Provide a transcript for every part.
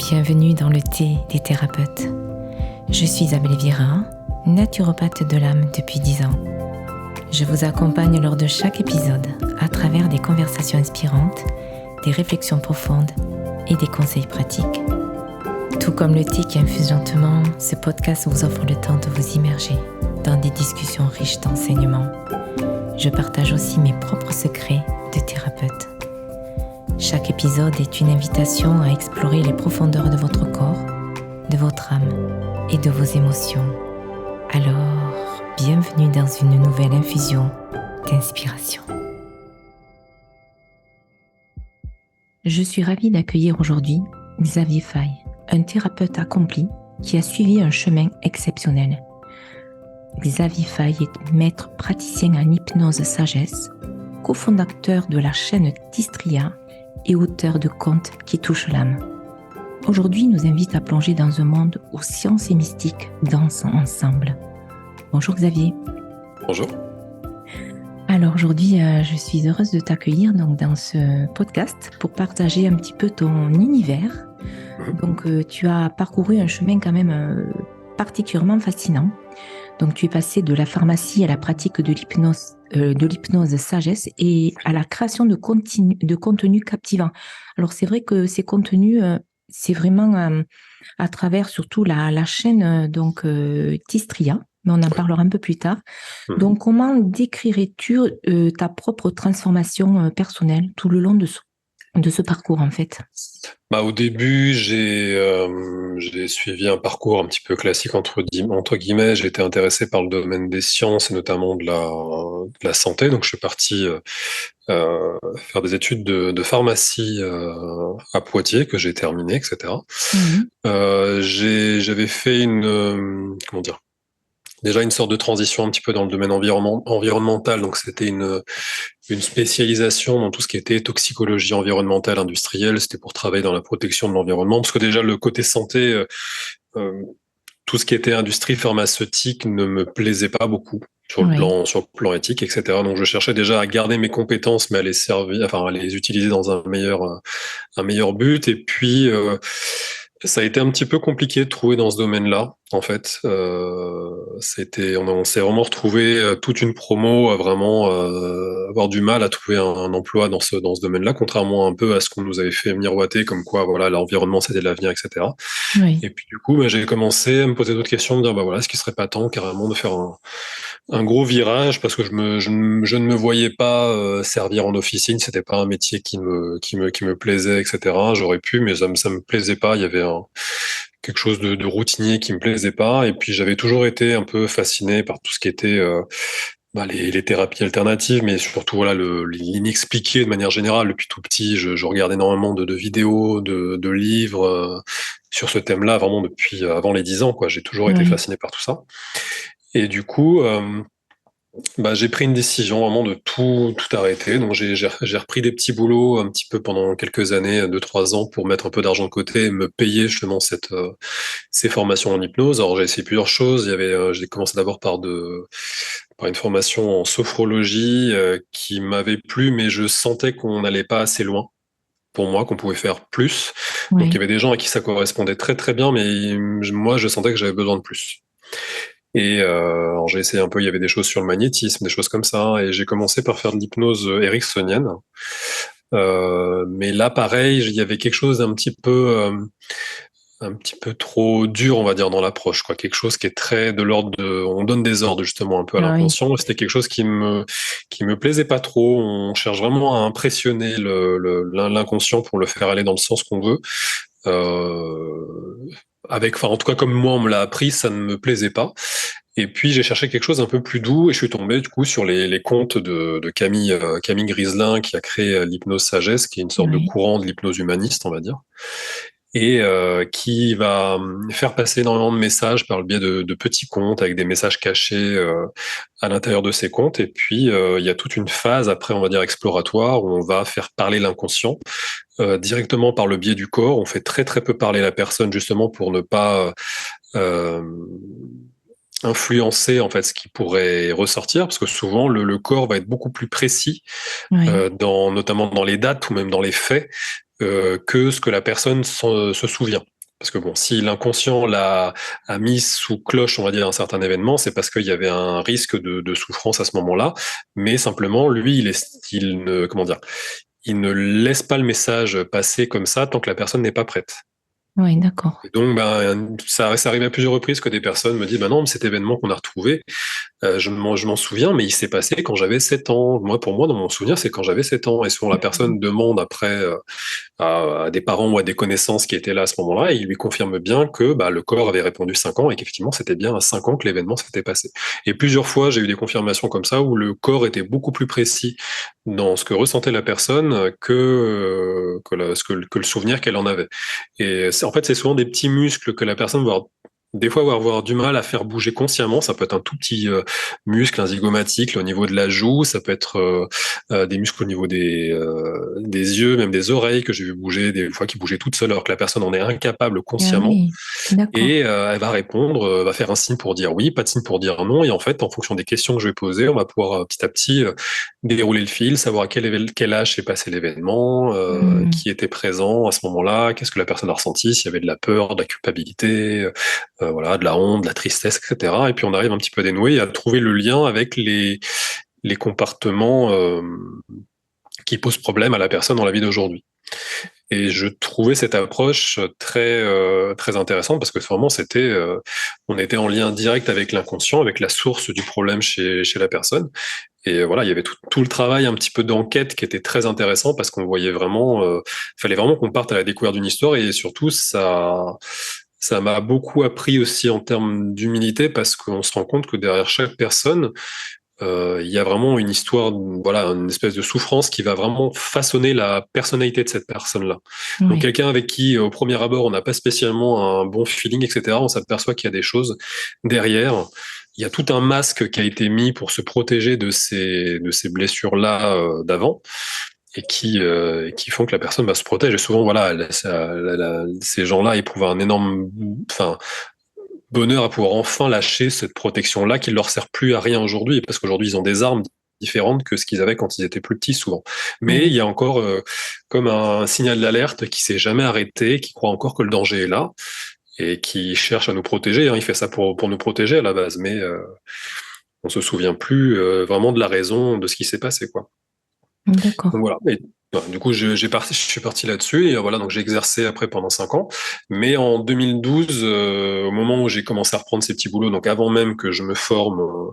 Bienvenue dans le thé des thérapeutes. Je suis Isabelle Vira, naturopathe de l'âme depuis 10 ans. Je vous accompagne lors de chaque épisode à travers des conversations inspirantes, des réflexions profondes et des conseils pratiques. Tout comme le thé qui infuse lentement, ce podcast vous offre le temps de vous immerger dans des discussions riches d'enseignements. Je partage aussi mes propres secrets de thérapeute. Chaque épisode est une invitation à explorer les profondeurs de votre corps, de votre âme et de vos émotions. Alors, bienvenue dans une nouvelle infusion d'inspiration. Je suis ravie d'accueillir aujourd'hui Xavier Faye, un thérapeute accompli qui a suivi un chemin exceptionnel. Xavier Faye est maître praticien en hypnose sagesse, cofondateur de la chaîne Tistria et auteur de contes qui touchent l'âme. Aujourd'hui, il nous invite à plonger dans un monde où science et mystique dansent ensemble. Bonjour Xavier. Bonjour. Alors aujourd'hui, je suis heureuse de t'accueillir dans ce podcast pour partager un petit peu ton univers. Donc tu as parcouru un chemin quand même particulièrement fascinant. Donc tu es passé de la pharmacie à la pratique de l'hypnose sagesse et à la création de contenus captivants. Alors c'est vrai que ces contenus, c'est vraiment à travers surtout la chaîne Tistria, mais on en parlera un peu plus tard. Donc comment décrirais-tu ta propre transformation personnelle tout le long de ce parcours en fait? Au début, j'ai suivi un parcours un petit peu classique entre guillemets. J'ai été intéressé par le domaine des sciences et notamment de la santé. Donc, je suis parti faire des études de pharmacie à Poitiers que j'ai terminé, etc. J'avais fait déjà une sorte de transition un petit peu dans le domaine environnemental. Donc, c'était une spécialisation dans tout ce qui était toxicologie environnementale industrielle. C'était pour travailler dans la protection de l'environnement. Parce que déjà, le côté santé, tout ce qui était industrie pharmaceutique ne me plaisait pas beaucoup sur le plan éthique, etc. Donc, je cherchais déjà à garder mes compétences, mais à les utiliser dans un meilleur but. Et puis, ça a été un petit peu compliqué de trouver dans ce domaine-là, en fait. On s'est vraiment retrouvé toute une promo à vraiment avoir du mal à trouver un emploi dans ce domaine-là, contrairement un peu à ce qu'on nous avait fait miroiter, comme quoi, voilà, l'environnement c'était l'avenir, etc. Oui. Et puis du coup, j'ai commencé à me poser d'autres questions, de dire, est-ce qu'il serait pas temps carrément de faire un gros virage, parce que je ne me voyais pas servir en officine, c'était pas un métier qui me plaisait, etc. J'aurais pu, mais ça me plaisait pas. Il y avait quelque chose de routinier qui me plaisait pas. Et puis j'avais toujours été un peu fasciné par tout ce qui était les thérapies alternatives, mais surtout voilà l'inexpliqué de manière générale. Depuis tout petit, je regarde énormément de vidéos, de livres sur ce thème-là, vraiment depuis avant les 10 ans, quoi. J'ai toujours été fasciné par tout ça. Et du coup, j'ai pris une décision vraiment de tout arrêter. Donc j'ai repris des petits boulots un petit peu pendant quelques années, 2-3 ans, pour mettre un peu d'argent de côté et me payer justement ces formations en hypnose. Alors j'ai essayé plusieurs choses. J'ai commencé d'abord par une formation en sophrologie qui m'avait plu, mais je sentais qu'on n'allait pas assez loin pour moi, qu'on pouvait faire plus. Donc il y avait des gens à qui ça correspondait très très bien, mais moi je sentais que j'avais besoin de plus. Et alors j'ai essayé un peu, il y avait des choses sur le magnétisme, des choses comme ça, et j'ai commencé par faire de l'hypnose ericksonienne. Mais là, pareil, il y avait quelque chose d'un un petit peu trop dur, on va dire, dans l'approche, quoi. Quelque chose qui est très de l'ordre on donne des ordres justement un peu à l'inconscient. C'était quelque chose qui me plaisait pas trop. On cherche vraiment à impressionner l'inconscient pour le faire aller dans le sens qu'on veut. En tout cas, comme moi, on me l'a appris, ça ne me plaisait pas. Et puis, j'ai cherché quelque chose un peu plus doux et je suis tombé, du coup, sur les contes de Camille Griselin, qui a créé l'hypnose sagesse, qui est une sorte de courant de l'hypnose humaniste, on va dire. Et qui va faire passer énormément de messages par le biais de petits contes avec des messages cachés à l'intérieur de ces contes. Et puis, il y a toute une phase après, on va dire, exploratoire, où on va faire parler l'inconscient directement par le biais du corps. On fait très très peu parler la personne, justement pour ne pas influencer en fait ce qui pourrait ressortir, parce que souvent le corps va être beaucoup plus précis, notamment dans les dates ou même dans les faits, que ce que la personne se souvient. Parce que bon, si l'inconscient a mis sous cloche, on va dire, un certain événement, c'est parce qu'il y avait un risque de souffrance à ce moment-là. Mais simplement, lui, il ne, comment dire, il ne laisse pas le message passer comme ça tant que la personne n'est pas prête. Oui, d'accord. Et donc, ben, ça arrive à plusieurs reprises que des personnes me disent, ben non, mais cet événement qu'on a retrouvé, je m'en souviens, mais il s'est passé quand j'avais 7 ans. Pour moi, dans mon souvenir, c'est quand j'avais 7 ans. Et souvent, la Mhm. personne demande après à des parents ou à des connaissances qui étaient là à ce moment-là, et il lui confirme bien que bah, le corps avait répondu 5 ans et qu'effectivement, c'était bien à 5 ans que l'événement s'était passé. Et plusieurs fois, j'ai eu des confirmations comme ça où le corps était beaucoup plus précis dans ce que ressentait la personne que le souvenir qu'elle en avait. Et en fait, c'est souvent des petits muscles que la personne va des fois avoir du mal à faire bouger consciemment. Ça peut être un tout petit muscle, un zygomatique au niveau de la joue, ça peut être des muscles au niveau des yeux, même des oreilles que j'ai vu bouger, des fois qui bougeaient toutes seules alors que la personne en est incapable Ah consciemment. oui, d'accord. Et elle va répondre, va faire un signe pour dire oui, pas de signe pour dire non. Et en fait, en fonction des questions que je vais poser, on va pouvoir petit à petit dérouler le fil, savoir à quel âge s'est passé l'événement, Hmm. qui était présent à ce moment-là, qu'est-ce que la personne a ressenti, s'il y avait de la peur, de la culpabilité, voilà, de la honte, de la tristesse, etc. Et puis on arrive un petit peu à dénouer et à trouver le lien avec les comportements qui posent problème à la personne dans la vie d'aujourd'hui. Et je trouvais cette approche très intéressante parce que vraiment on était en lien direct avec l'inconscient, avec la source du problème chez la personne. Et voilà, il y avait tout le travail un petit peu d'enquête qui était très intéressant parce qu'on voyait vraiment, fallait vraiment qu'on parte à la découverte d'une histoire et surtout ça m'a beaucoup appris aussi en termes d'humilité parce qu'on se rend compte que derrière chaque personne, il y a vraiment une histoire, voilà, une espèce de souffrance qui va vraiment façonner la personnalité de cette personne-là. Donc Oui, quelqu'un avec qui, au premier abord, on n'a pas spécialement un bon feeling, etc., on s'aperçoit qu'il y a des choses derrière. Il y a tout un masque qui a été mis pour se protéger de ces blessures-là d'avant et qui font que la personne va se protéger. Et souvent, voilà, ces gens-là éprouvent un énorme, enfin, bonheur à pouvoir enfin lâcher cette protection-là qui ne leur sert plus à rien aujourd'hui, parce qu'aujourd'hui, ils ont des armes différentes que ce qu'ils avaient quand ils étaient plus petits, souvent. Mais il oui. y a encore comme un signal d'alerte qui s'est jamais arrêté, qui croit encore que le danger est là et qui cherche à nous protéger. Hein. Il fait ça pour nous protéger à la base, mais on se souvient plus vraiment de la raison de ce qui s'est passé, quoi. Donc D'accord. voilà. Et, voilà, du coup, je suis parti là-dessus et voilà, donc j'ai exercé après pendant 5 ans. Mais en 2012, au moment où j'ai commencé à reprendre ces petits boulots, donc avant même que je me forme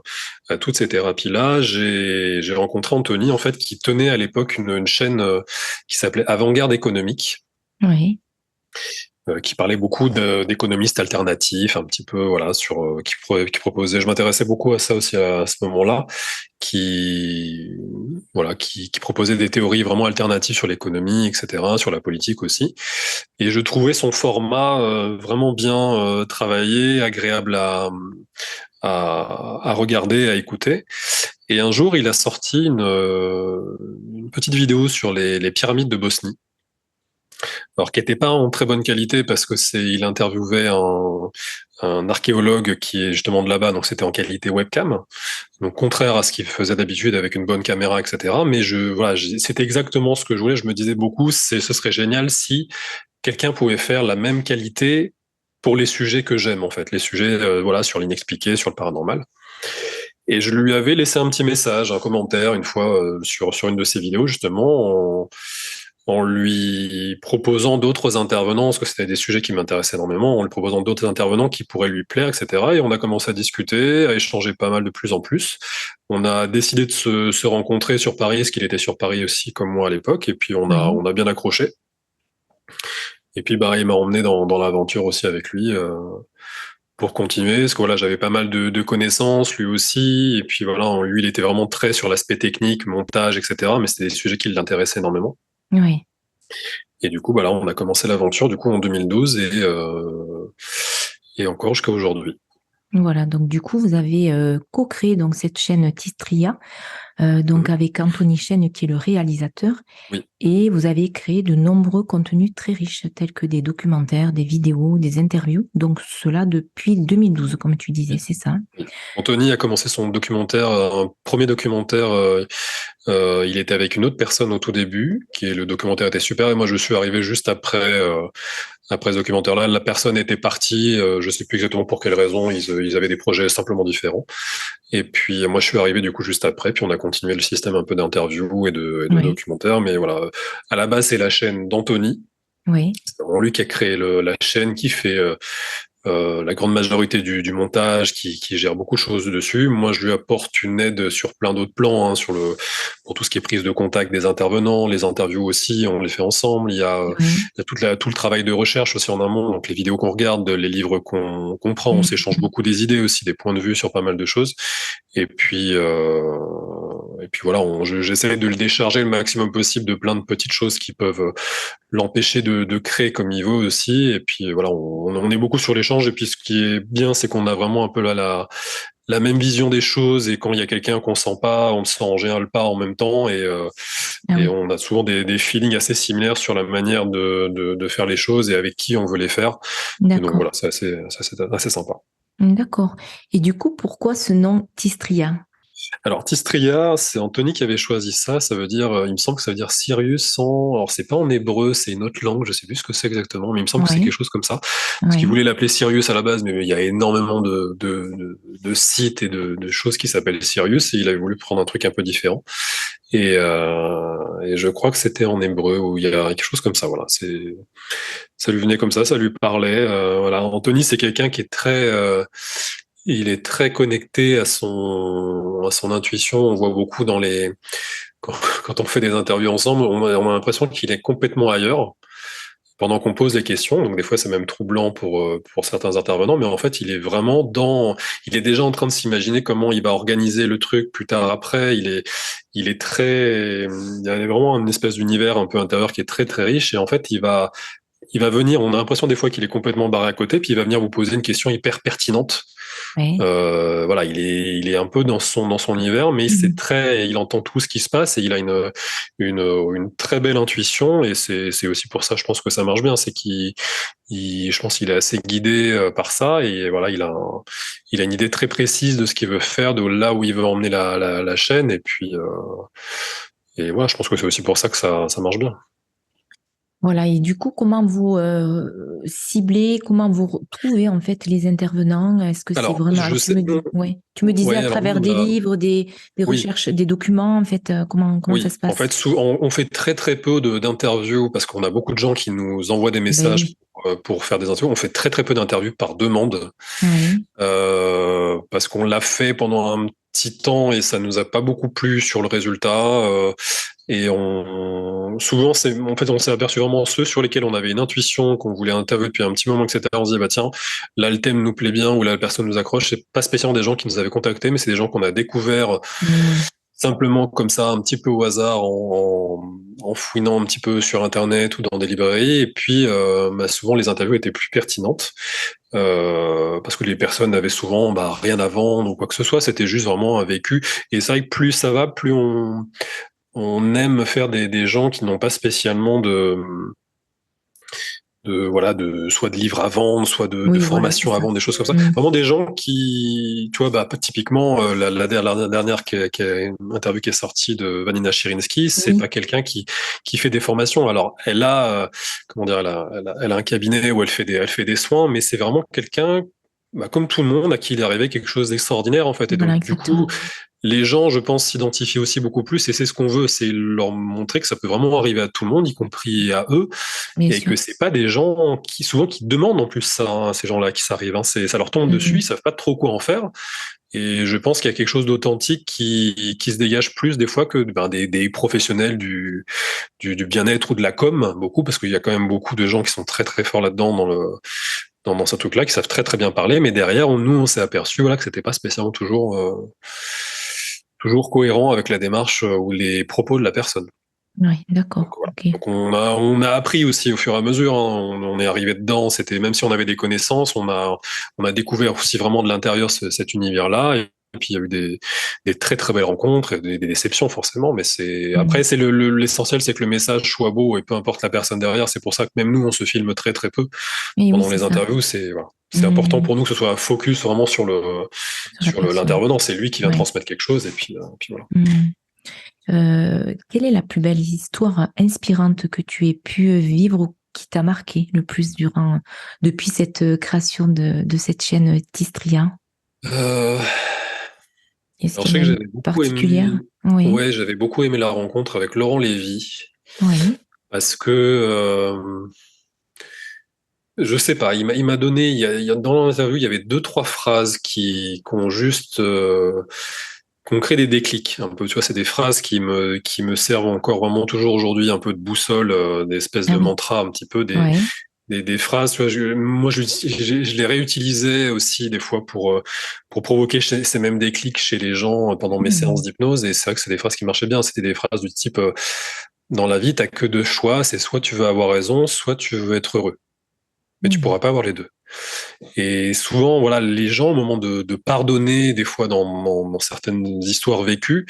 à toutes ces thérapies-là, j'ai rencontré Anthony en fait qui tenait à l'époque une chaîne qui s'appelait Avant-Garde économique. Oui. Qui parlait beaucoup d'économistes alternatifs, un petit peu voilà qui proposait. Je m'intéressais beaucoup à ça aussi à ce moment-là, qui voilà qui proposait des théories vraiment alternatives sur l'économie, etc., sur la politique aussi. Et je trouvais son format vraiment bien travaillé, agréable à regarder, à écouter. Et un jour, il a sorti une petite vidéo sur les pyramides de Bosnie. Alors qui n'était pas en très bonne qualité parce que il interviewait un archéologue qui est justement de là-bas, donc c'était en qualité webcam, donc contraire à ce qu'il faisait d'habitude avec une bonne caméra, etc. Mais voilà, c'était exactement ce que je voulais. Je me disais beaucoup, ce serait génial si quelqu'un pouvait faire la même qualité pour les sujets que j'aime en fait, les sujets voilà sur l'inexpliqué, sur le paranormal. Et je lui avais laissé un petit message, un commentaire une fois sur une de ses vidéos justement en lui proposant d'autres intervenants, parce que c'était des sujets qui m'intéressaient énormément, en lui proposant d'autres intervenants qui pourraient lui plaire, etc. Et on a commencé à discuter, à échanger pas mal de plus en plus. On a décidé de se rencontrer sur Paris, parce qu'il était sur Paris aussi comme moi à l'époque, et puis Oui. on a bien accroché. Et puis bah, il m'a emmené dans l'aventure aussi avec lui pour continuer, parce que voilà, j'avais pas mal de connaissances, lui aussi, et puis voilà, lui, il était vraiment très sur l'aspect technique, montage, etc. Mais c'était des sujets qui l'intéressaient énormément. Oui. Et du coup, bah là, on a commencé l'aventure du coup en 2012 et encore jusqu'à aujourd'hui. Voilà, donc du coup, vous avez co-créé donc cette chaîne Tistria, donc Mhm. avec Anthony Chêne qui est le réalisateur, Oui. et vous avez créé de nombreux contenus très riches, tels que des documentaires, des vidéos, des interviews, donc cela depuis 2012, comme tu disais, Oui. c'est ça? Oui. Anthony a commencé son documentaire, un premier documentaire. Il était avec une autre personne au tout début, le documentaire était super, et moi je suis arrivé juste après ce documentaire-là. La personne était partie, je sais plus exactement pour quelle raison, ils avaient des projets simplement différents. Et puis moi je suis arrivé du coup juste après, puis on a continué le système un peu d'interview et de Oui, documentaire. Mais voilà, à la base c'est la chaîne d'Anthony. oui, C'est vraiment lui qui a créé la chaîne, qui fait la grande majorité du montage, qui gère beaucoup de choses dessus. Moi, je lui apporte une aide sur plein d'autres plans, hein, pour tout ce qui est prise de contact des intervenants, les interviews aussi, on les fait ensemble. oui. Il y a tout le travail de recherche aussi en amont, donc les vidéos qu'on regarde, les livres qu'on prend, on s'échange Mhm. beaucoup des idées aussi, des points de vue sur pas mal de choses. Et puis voilà, j'essaie de le décharger le maximum possible de plein de petites choses qui peuvent l'empêcher de créer comme il veut aussi. Et puis voilà, on est beaucoup sur l'échange. Et puis ce qui est bien, c'est qu'on a vraiment un peu la même vision des choses. Et quand il y a quelqu'un qu'on sent pas, on le sent en général pas en même temps. Ah Et oui, on a souvent des feelings assez similaires sur la manière de faire les choses et avec qui on veut les faire. Et donc d'accord, voilà, c'est assez sympa. d'accord. Et du coup, pourquoi ce nom Tistria? Alors, Tistria, c'est Anthony qui avait choisi ça. Ça veut dire, il me semble que ça veut dire Sirius en. Alors, c'est pas en hébreu, c'est une autre langue. Je sais plus ce que c'est exactement, mais il me semble que c'est quelque Oui, chose comme ça. Parce qu'il oui, voulait l'appeler Sirius à la base, mais il y a énormément de sites et de choses qui s'appellent Sirius, et il avait voulu prendre un truc un peu différent. Et je crois que c'était en hébreu, où il y a quelque chose comme ça. Voilà, ça lui venait comme ça lui parlait. Voilà, Anthony, c'est quelqu'un qui est il est très connecté à son intuition. On voit beaucoup quand, quand on fait des interviews ensemble, on a l'impression qu'il est complètement ailleurs pendant qu'on pose les questions. Donc des fois, c'est même troublant pour certains intervenants, mais en fait, il est déjà en train de s'imaginer comment il va organiser le truc plus tard après. Il y a vraiment une espèce d'univers un peu intérieur qui est très très riche, et en fait, il va venir. On a l'impression des fois qu'il est complètement barré à côté, puis il va venir vous poser une question hyper pertinente. oui. Voilà, il est un peu dans son univers, mais Mhm. il entend tout ce qui se passe, et il a une très belle intuition, et c'est aussi pour ça, je pense que ça marche bien, c'est je pense qu'il est assez guidé par ça, et voilà, il a une idée très précise de ce qu'il veut faire, de là où il veut emmener la chaîne, et voilà, je pense que c'est aussi pour ça que ça marche bien. Voilà, et du coup, comment vous ciblez, comment vous trouvez en fait les intervenants? Est-ce que c'est Alors, vraiment... je Alors, sais, ouais, tu me disais ouais, à alors travers nous, des livres, des oui. recherches, des documents, en fait, comment ça Oui, se en passe? fait, on fait très très peu d'interviews, parce qu'on a beaucoup de gens qui nous envoient des Ben messages oui, pour faire des interviews. On fait très très peu d'interviews par demande, oui, parce qu'on l'a fait pendant un petit temps et ça nous a pas beaucoup plu sur le résultat. Et souvent, en fait, on s'est aperçu vraiment ceux sur lesquels on avait une intuition, qu'on voulait interviewer depuis un petit moment, etc. On se dit, bah tiens, là le thème nous plaît bien, ou là la personne nous accroche. C'est pas spécialement des gens qui nous avaient contactés, mais c'est des gens qu'on a découverts hmm, simplement comme ça, un petit peu au hasard, en fouinant un petit peu sur Internet ou dans des librairies. Et puis, bah, souvent, les interviews étaient plus pertinentes, parce que les personnes avaient souvent rien à vendre ou quoi que ce soit. C'était juste vraiment un vécu. Et c'est vrai que plus ça va, plus on aime faire des gens qui n'ont pas spécialement voilà, soit de livres à vendre, soit de oui, voilà, c'est formations à ça. vendre, des choses comme ça. Hmm, Vraiment des gens qui, tu vois, typiquement, la dernière interview qui est sortie de Vanina Shirinsky, c'est oui, pas quelqu'un qui fait des formations. Alors, comment dire, elle a un cabinet où elle fait des soins, mais c'est vraiment quelqu'un, comme tout le monde, à qui il est arrivé quelque chose d'extraordinaire, en fait. Et voilà, donc, du coup, exactement. les gens, je pense, s'identifient aussi beaucoup plus, et c'est ce qu'on veut, c'est leur montrer que ça peut vraiment arriver à tout le monde, y compris à eux, Bien et sûr. que c'est pas des gens qui demandent en plus ça, hein, ces gens-là qui s'arrivent, hein, ça leur tombe dessus, ils Hmm, savent pas trop quoi en faire. Et je pense qu'il y a quelque chose d'authentique qui se dégage plus des fois que des professionnels du bien-être ou de la com, beaucoup, parce qu'il y a quand même beaucoup de gens qui sont très très forts là-dedans dans ce truc-là, qui savent très très bien parler, mais derrière, nous, on s'est aperçu, voilà, que c'était pas spécialement toujours cohérent avec la démarche ou les propos de la personne. Oui, d'accord. Donc voilà. Ok. Donc on a appris aussi au fur et à mesure, hein. On est arrivé dedans. C'était même si on avait des connaissances, on a découvert aussi vraiment de l'intérieur cet univers-là. Et puis il y a eu des très très belles rencontres et des déceptions forcément. Mais Mm. après c'est l'essentiel, c'est que le message soit beau et peu importe la personne derrière. C'est pour ça que même nous on se filme très très peu Et oui, pendant c'est les ça. interviews. C'est voilà. C'est important Mm. pour nous que ce soit un focus vraiment sur Sur la personne. l'intervenant. C'est lui qui vient Ouais. transmettre quelque chose et puis voilà. Mm. Quelle est la plus belle histoire inspirante que tu aies pu vivre ou qui t'a marqué le plus depuis cette création de cette chaîne Tistria? Euh, Est-ce Alors, je qu'il y sais en a que une j'avais beaucoup particulière? aimé, Oui, ouais, j'avais beaucoup aimé la rencontre avec Laurent Lévy oui. parce que je sais pas, il m'a donné, dans l'interview, il y avait deux, trois phrases qui ont juste qu'on crée des déclics un peu. Tu vois, c'est des phrases qui me servent encore vraiment toujours aujourd'hui un peu de boussole, des espèces Ah de oui, mantras, un petit peu oui. des phrases. Tu vois, moi, je les réutilisais aussi des fois pour provoquer ces mêmes déclics chez les gens pendant mes séances Mm. d'hypnose. Et c'est vrai que c'est des phrases qui marchaient bien. C'était des phrases du type dans la vie, t'as que deux choix, c'est soit tu veux avoir raison, soit tu veux être heureux. Mais tu Mm. pourras pas avoir les deux. Et souvent, voilà, les gens, au moment de pardonner, des fois dans certaines histoires vécues,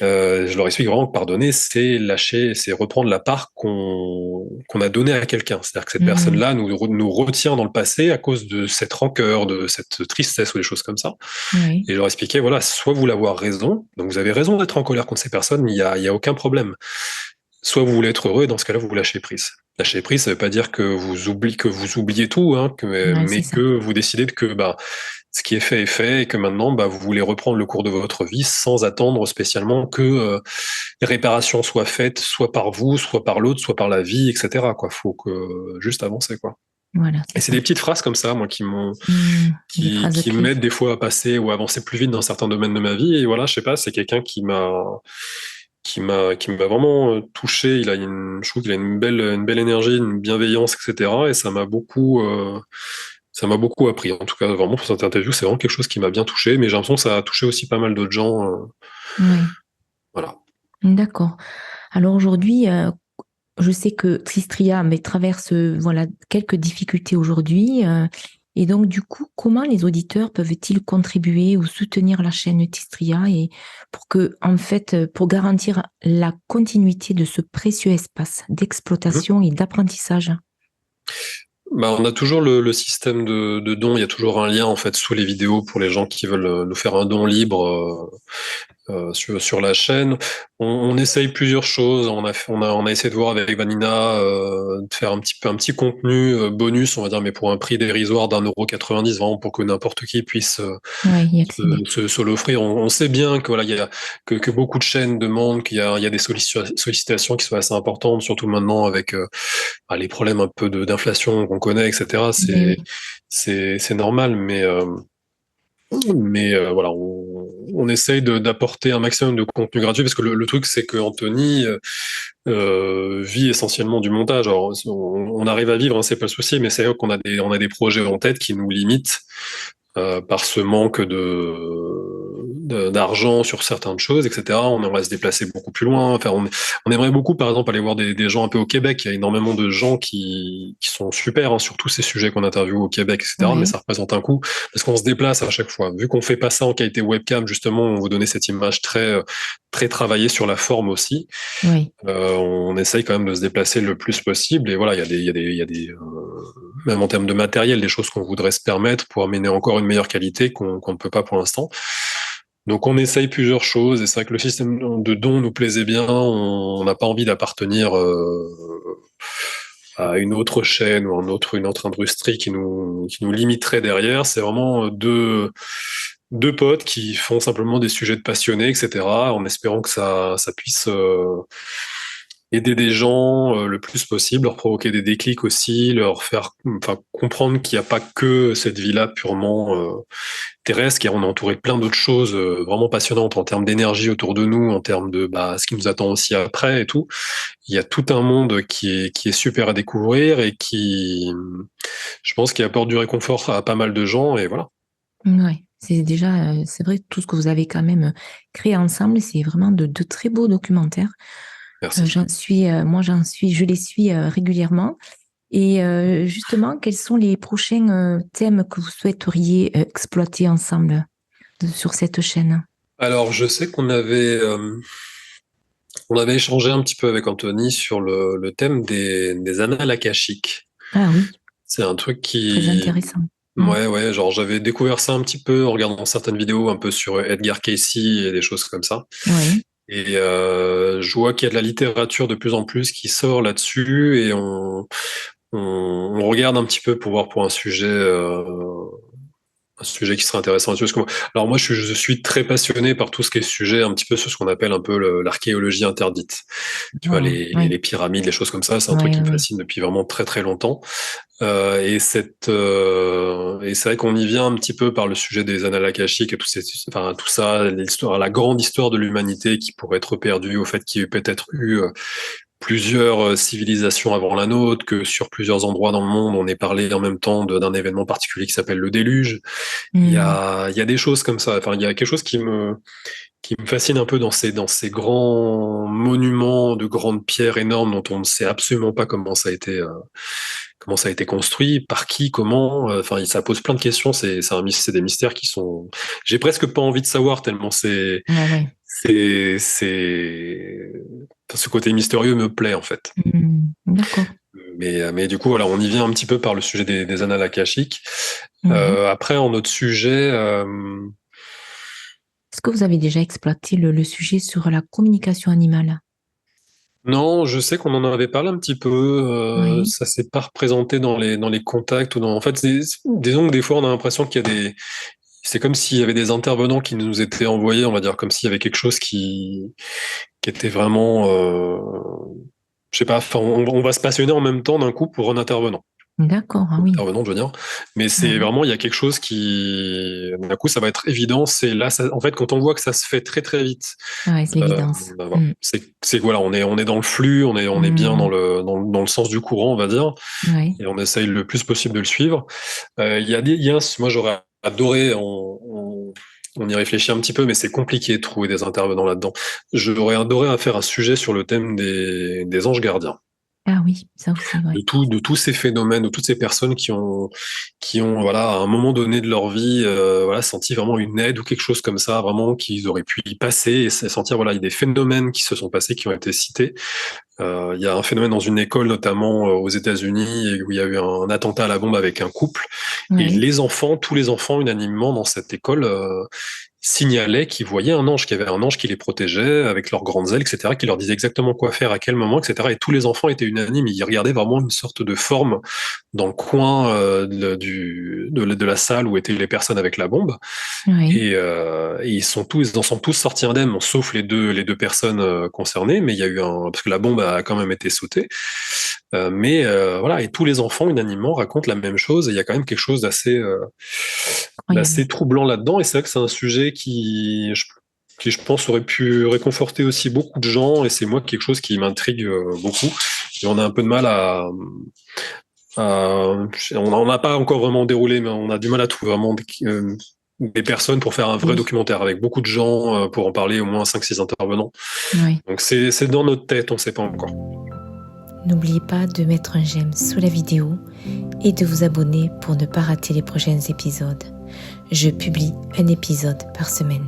je leur explique vraiment que pardonner, c'est lâcher, c'est reprendre la part qu'on a donnée à quelqu'un. C'est-à-dire que cette Mm. personne-là nous retient dans le passé à cause de cette rancœur, de cette tristesse ou des choses comme ça. Oui. Et je leur expliquais, voilà, soit vous voulez avoir raison, donc vous avez raison d'être en colère contre ces personnes, il y a aucun problème. Soit vous voulez être heureux, et dans ce cas-là, vous lâchez prise. Lâcher prise, ça veut pas dire que vous oubliez tout, hein, Ouais, c'est mais ça. que vous décidez que bah, ce qui est fait, et que maintenant, bah, vous voulez reprendre le cours de votre vie sans attendre spécialement que les réparations soient faites, soit par vous, soit par l'autre, soit par la vie, etc. Quoi. Faut que juste avancer, quoi. Voilà, c'est Et c'est ça. des petites phrases comme ça, moi, Mm. Des qui, phrases qui clés. m'aident des fois à passer ou à avancer plus vite dans certains domaines de ma vie. Et voilà, je sais pas, c'est quelqu'un qui m'a vraiment touché. Je trouve qu'il a une belle énergie, une bienveillance, etc. Et ça m'a beaucoup appris. En tout cas, vraiment pour cette interview, c'est vraiment quelque chose qui m'a bien touché. Mais j'ai l'impression que ça a touché aussi pas mal d'autres gens. Oui. Voilà. D'accord. Alors aujourd'hui, je sais que Tristria mais traverse voilà quelques difficultés aujourd'hui. Et donc du coup, comment les auditeurs peuvent-ils contribuer ou soutenir la chaîne Tristria et pour que en fait pour garantir la continuité de ce précieux espace Mhm. d'exploitation et d'apprentissage? Bah, on a toujours le système de dons. Il y a toujours un lien en fait sous les vidéos pour les gens qui veulent nous faire un don libre. Sur la chaîne. On essaye plusieurs choses. On a essayé de voir avec Vanina de faire un petit contenu bonus, on va dire, mais pour un prix dérisoire d'1,90 € vraiment pour que n'importe qui puisse Oui, y se, accéder. se l'offrir. On sait bien que voilà, que beaucoup de chaînes demandent qu'il y a des sollicitations qui sont assez importantes, surtout maintenant avec les problèmes un peu d'inflation qu'on connaît, etc. Mais oui, C'est normal, mais voilà, on essaye d'apporter un maximum de contenu gratuit parce que le truc, c'est que Anthony vit essentiellement du montage. Alors, on arrive à vivre, hein, c'est pas le souci, mais c'est vrai qu'on a des projets en tête qui nous limitent par ce manque d'argent sur certaines choses, etc. On aimerait se déplacer beaucoup plus loin. Enfin, on aimerait beaucoup, par exemple, aller voir des gens un peu au Québec. Il y a énormément de gens qui sont super, hein, sur tous ces sujets qu'on interviewe au Québec, etc. Mais oui, ça représente un coût parce qu'on se déplace à chaque fois. Vu qu'on fait pas ça en qualité webcam, justement, on vous donner cette image très travaillée sur la forme aussi. oui, On essaye quand même de se déplacer le plus possible. Et voilà, même en termes de matériel, des choses qu'on voudrait se permettre pour amener encore une meilleure qualité qu'on ne peut pas pour l'instant. Donc on essaye plusieurs choses. Et c'est vrai que le système de dons nous plaisait bien. On n'a pas envie d'appartenir à une autre chaîne ou une autre industrie qui nous limiterait derrière. C'est vraiment deux potes qui font simplement des sujets de passionnés, etc., en espérant que ça puisse aider des gens le plus possible, leur provoquer des déclics aussi, leur faire enfin, comprendre qu'il n'y a pas que cette vie-là purement terrestre, car on est entouré de plein d'autres choses vraiment passionnantes en termes d'énergie autour de nous, en termes de ce qui nous attend aussi après et tout. Il y a tout un monde qui est super à découvrir et je pense, qui apporte du réconfort à pas mal de gens, et voilà. oui. C'est déjà, c'est vrai, tout ce que vous avez quand même créé ensemble, c'est vraiment de très beaux documentaires. Merci. Je les suis régulièrement. Et justement, quels sont les prochains thèmes que vous souhaiteriez exploiter ensemble sur cette chaîne? Alors, je sais on avait échangé un petit peu avec Anthony sur le thème des annales akashiques. Ah oui, C'est un truc très qui, intéressant. ouais, genre j'avais découvert ça un petit peu en regardant certaines vidéos un peu sur Edgar Cayce et des choses comme ça. Oui. Et je vois qu'il y a de la littérature de plus en plus qui sort là-dessus et on regarde un petit peu pour voir pour un sujet qui serait intéressant là-dessus. Alors moi, je suis très passionné par tout ce qui est sujet un petit peu sur ce qu'on appelle un peu l'archéologie interdite. Tu vois, Ah, oui, les pyramides, les choses comme ça, c'est un truc oui, qui me oui. fascine depuis vraiment très très longtemps. Et c'est vrai qu'on y vient un petit peu par le sujet des annales akashiques et tout ça, l'histoire, la grande histoire de l'humanité qui pourrait être perdue au fait qu'il y ait peut-être eu plusieurs civilisations avant la nôtre, que sur plusieurs endroits dans le monde, on est parlé en même temps d'un événement particulier qui s'appelle le déluge. Hmm. Il y a des choses comme ça. Enfin, il y a quelque chose qui me fascine un peu dans ces grands monuments de grandes pierres énormes dont on ne sait absolument pas comment ça a été construit, par qui, comment. Enfin, ça pose plein de questions. C'est des mystères qui sont. J'ai presque pas envie de savoir tellement Ouais, ouais. c'est. Enfin, ce côté mystérieux me plaît en fait. D'accord. Mais du coup, voilà, on y vient un petit peu par le sujet des annales akashiques. Oui. Après, en autre sujet. Est-ce que vous avez déjà exploité le sujet sur la communication animale? Non, je sais qu'on en avait parlé un petit peu. Oui. Ça s'est pas représenté dans les contacts ou dans. En fait, disons que des fois, on a l'impression qu'il y a des. C'est comme s'il y avait des intervenants qui nous étaient envoyés, on va dire, comme s'il y avait quelque chose qui était vraiment. Je sais pas. Enfin, on va se passionner en même temps d'un coup pour un intervenant. D'accord, ah oui. Intervenant, je veux dire. Mais c'est Oui. vraiment, il y a quelque chose qui, d'un coup, ça va être évident. C'est là, en fait, quand on voit que ça se fait très très vite. Ah ouais, c'est l'évidence. Ben voilà. Voilà, on est dans le flux, on est bien dans le sens du courant, on va dire, Oui. et on essaye le plus possible de le suivre. Moi j'aurais adoré, on y réfléchit un petit peu, mais c'est compliqué de trouver des intervenants là-dedans. J'aurais adoré à faire un sujet sur le thème des anges gardiens Ah oui, ça aussi, oui. de tous ces phénomènes, de toutes ces personnes qui ont, voilà, à un moment donné de leur vie, voilà, senti vraiment une aide ou quelque chose comme ça, vraiment qu'ils auraient pu y passer et sentir, voilà, il y a des phénomènes qui se sont passés, qui ont été cités. Il y a un phénomène dans une école, notamment aux États-Unis, où il y a eu un attentat à la bombe avec un couple et Oui. tous les enfants unanimement dans cette école signalaient qu'ils voyaient un ange, qu'il y avait un ange qui les protégeait avec leurs grandes ailes, etc., qui leur disait exactement quoi faire, à quel moment, etc. Et tous les enfants étaient unanimes. Ils regardaient vraiment une sorte de forme dans le coin de la salle où étaient les personnes avec la bombe. Oui. Et ils en sont tous sortis indemnes, bon, sauf les deux personnes concernées. Mais il y a eu parce que la bombe a quand même été sautée. Voilà, et tous les enfants unanimement racontent la même chose. Et il y a quand même quelque chose Incroyable. d'assez troublant là-dedans. Et c'est vrai que c'est un sujet qui, je pense, aurait pu réconforter aussi beaucoup de gens. Et c'est moi quelque chose qui m'intrigue beaucoup. Et on a un peu de mal on n'en a pas encore vraiment déroulé, mais on a du mal à trouver vraiment des personnes pour faire un vrai Oui. documentaire avec beaucoup de gens pour en parler, au moins 5 6 intervenants. Oui. Donc c'est dans notre tête, on ne sait pas encore. N'oubliez pas de mettre un j'aime sous la vidéo et de vous abonner pour ne pas rater les prochains épisodes. Je publie un épisode par semaine.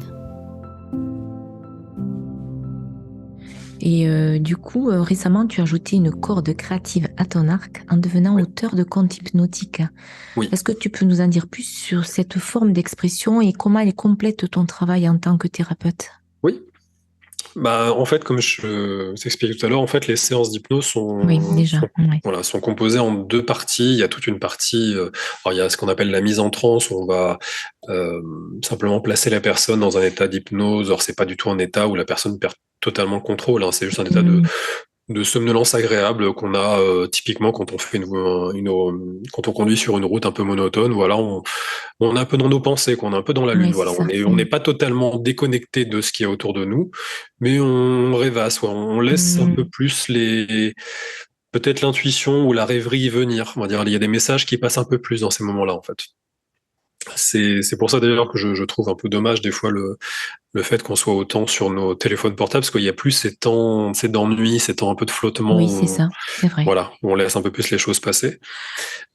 Et du coup, récemment, tu as ajouté une corde créative à ton arc en devenant Oui. auteur de contes hypnotiques. Oui. Est-ce que tu peux nous en dire plus sur cette forme d'expression et comment elle complète ton travail en tant que thérapeute? Oui. Bah, en fait, comme je t'expliquais tout à l'heure, en fait, les séances d'hypnose Oui, déjà. Oui. voilà, sont composées en deux parties. Il y a toute une partie, alors il y a ce qu'on appelle la mise en transe, où on va euh, simplement placer la personne dans un état d'hypnose. Alors, c'est pas du tout un état où la personne perd totalement le contrôle, hein. C'est juste un état Mm. de somnolence agréable qu'on a typiquement quand on fait quand on conduit sur une route un peu monotone. Voilà, on est un peu dans nos pensées, qu'on est un peu dans la lune. Oui, c'est Voilà, ça. on n'est pas totalement déconnecté de ce qui est autour de nous, mais on rêvasse, ouais. On laisse un peu Mm. plus peut-être l'intuition ou la rêverie venir. On va dire, il y a des messages qui passent un peu plus dans ces moments-là, en fait. C'est pour ça d'ailleurs que je trouve un peu dommage des fois le fait qu'on soit autant sur nos téléphones portables, parce qu'il y a plus ces temps, ces d'ennui, ces temps un peu de flottement Oui, où c'est ça, c'est vrai. voilà, où on laisse un peu plus les choses passer.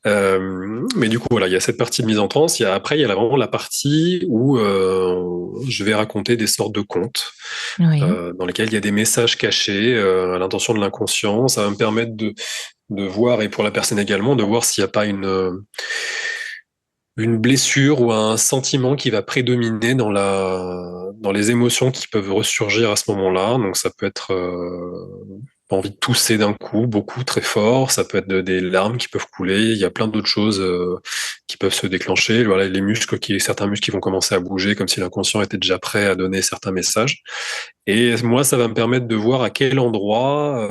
Mais du coup, voilà, il y a cette partie de mise en transe. Après, il y a vraiment la partie où je vais raconter des sortes de contes Oui, dans lesquels il y a des messages cachés à l'intention de l'inconscient. Ça va me permettre de voir, et pour la personne également, de voir s'il n'y a pas une blessure ou un sentiment qui va prédominer dans les émotions qui peuvent ressurgir à ce moment-là. Donc ça peut être envie de tousser d'un coup, beaucoup, très fort. Ça peut être des larmes qui peuvent couler. Il y a plein d'autres choses qui peuvent se déclencher. Voilà, les muscles certains muscles qui vont commencer à bouger, comme si l'inconscient était déjà prêt à donner certains messages. Et moi, ça va me permettre de voir à quel endroit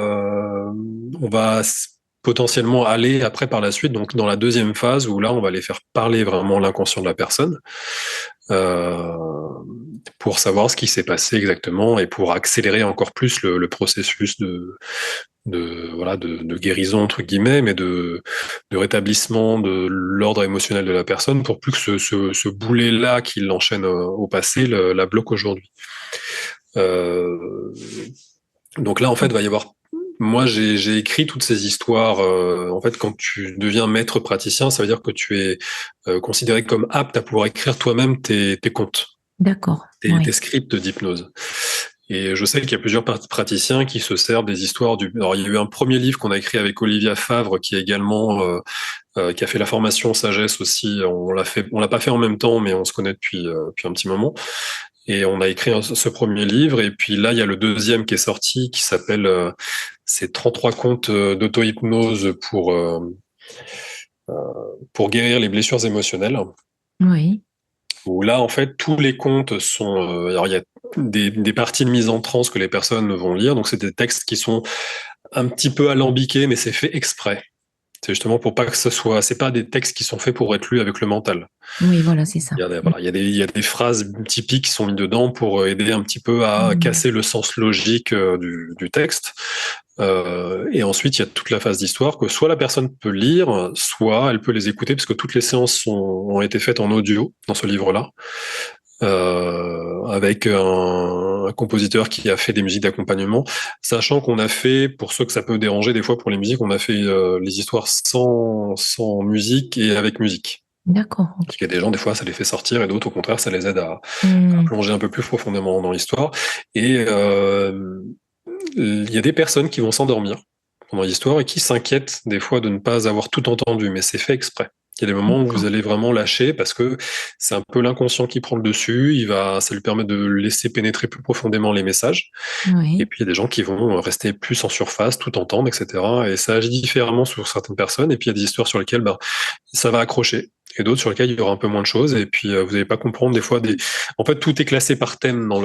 on va potentiellement aller après par la suite, donc dans la deuxième phase où là, on va aller faire parler vraiment l'inconscient de la personne euh, pour savoir ce qui s'est passé exactement et pour accélérer encore plus le processus de guérison entre guillemets, mais de rétablissement de l'ordre émotionnel de la personne pour plus que ce boulet-là qui l'enchaîne au passé la bloque aujourd'hui. Euh, donc là, en fait, il va y avoir. Moi, j'ai écrit toutes ces histoires. En fait, quand tu deviens maître praticien, ça veut dire que tu es considéré comme apte à pouvoir écrire toi-même tes contes, d'accord, tes oui, scripts d'hypnose. Et je sais qu'il y a plusieurs praticiens qui se servent des histoires du. Alors, il y a eu un premier livre qu'on a écrit avec Olivia Favre, qui est également qui a fait la formation sagesse aussi. On l'a pas fait en même temps, mais on se connaît depuis un petit moment. Et on a écrit ce premier livre. Et puis là, il y a le deuxième qui est sorti, qui s'appelle c'est 33 contes d'auto-hypnose pour guérir les blessures émotionnelles. oui, Où là, en fait, tous les contes sont. Alors, il y a des parties de mise en transe que les personnes vont lire. Donc, c'est des textes qui sont un petit peu alambiqués, mais c'est fait exprès. C'est justement pour pas que ce soit. C'est pas des textes qui sont faits pour être lus avec le mental. oui, voilà, c'est ça. Voilà, il y a des phrases typiques qui sont mises dedans pour aider un petit peu à Mm. casser le sens logique du texte. Et ensuite, il y a toute la phase d'histoire que soit la personne peut lire, soit elle peut les écouter, parce que toutes les séances ont été faites en audio dans ce livre-là, avec un compositeur qui a fait des musiques d'accompagnement, sachant qu'on a fait, pour ceux que ça peut déranger des fois pour les musiques, on a fait les histoires sans musique et avec musique. D'accord, Parce ok. qu'il y a des gens, des fois, ça les fait sortir, et d'autres, au contraire, ça les aide à Mm. plonger un peu plus profondément dans l'histoire. Et il y a des personnes qui vont s'endormir pendant l'histoire et qui s'inquiètent des fois de ne pas avoir tout entendu, mais c'est fait exprès. Il y a des moments où vous D'accord, allez vraiment lâcher parce que c'est un peu l'inconscient qui prend le dessus. Ça lui permet de laisser pénétrer plus profondément les messages. Et oui, puis il y a des gens qui vont rester plus en surface, tout entendre, etc. Et ça agit différemment sur certaines personnes. Et puis il y a des histoires sur lesquelles ça va accrocher. Et d'autres sur lesquelles il y aura un peu moins de choses. Et puis vous n'allez pas comprendre des fois. En fait, tout est classé par thème dans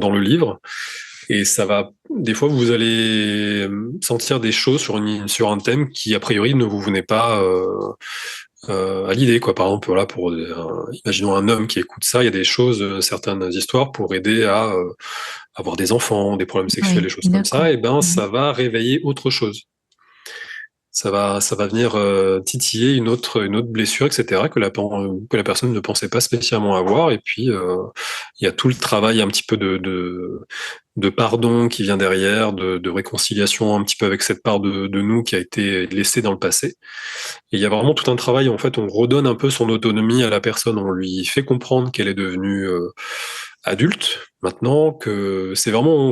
le livre. Et ça va, des fois, vous allez sentir des choses sur un thème qui, a priori, ne vous venait pas à l'idée, quoi. Par exemple, voilà, imaginons un homme qui écoute ça, il y a des choses, certaines histoires pour aider à avoir des enfants, des problèmes sexuels, des oui, choses comme d'accord. ça, et ben, Mhm. ça va réveiller autre chose. Ça va venir titiller une autre blessure, etc., que la personne ne pensait pas spécialement avoir. Et puis, il y a tout le travail un petit peu de pardon qui vient derrière, de réconciliation un petit peu avec cette part de nous qui a été laissée dans le passé. Et il y a vraiment tout un travail. En fait, on redonne un peu son autonomie à la personne. On lui fait comprendre qu'elle est devenue adulte maintenant, que c'est vraiment,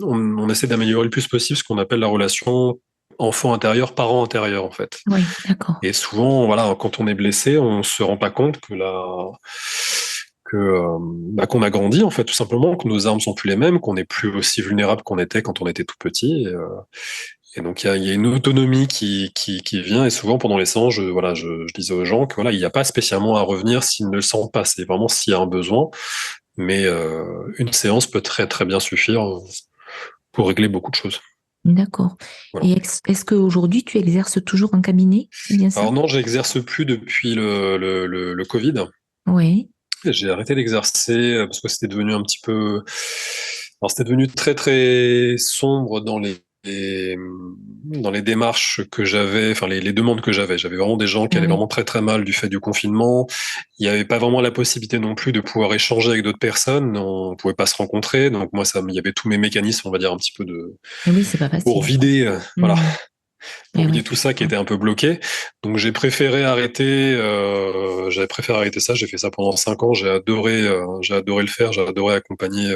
on essaie d'améliorer le plus possible ce qu'on appelle la relation enfant intérieur, parent intérieur, en fait. Oui, d'accord. Et souvent, voilà, quand on est blessé, on se rend pas compte qu'on a grandi, en fait, tout simplement, que nos armes sont plus les mêmes, qu'on n'est plus aussi vulnérable qu'on était quand on était tout petit. Et donc, il y a une autonomie qui vient. Et souvent, pendant les séances, je disais aux gens que voilà, il n'y a pas spécialement à revenir s'ils ne le sentent pas. C'est vraiment s'il y a un besoin. Mais une séance peut très, très bien suffire pour régler beaucoup de choses. D'accord. Voilà. Et est-ce qu'aujourd'hui, tu exerces toujours en cabinet? C'est bien ça? Alors non, j'exerce plus depuis le Covid. Oui, J'ai arrêté d'exercer parce que c'était devenu un petit peu. Alors c'était devenu très très sombre dans les démarches que j'avais, enfin les demandes que j'avais. J'avais vraiment des gens qui Ah allaient oui, vraiment très très mal du fait du confinement. Il n'y avait pas vraiment la possibilité non plus de pouvoir échanger avec d'autres personnes. On pouvait pas se rencontrer. Donc moi, il y avait tous mes mécanismes, on va dire un petit peu et oui, c'est pas pour facile. vider, voilà, Hmm. pour Eh vider oui. tout ça qui était un peu bloqué. Donc j'avais préféré arrêter ça. J'ai fait ça pendant 5 ans. J'ai adoré le faire. J'ai adoré accompagner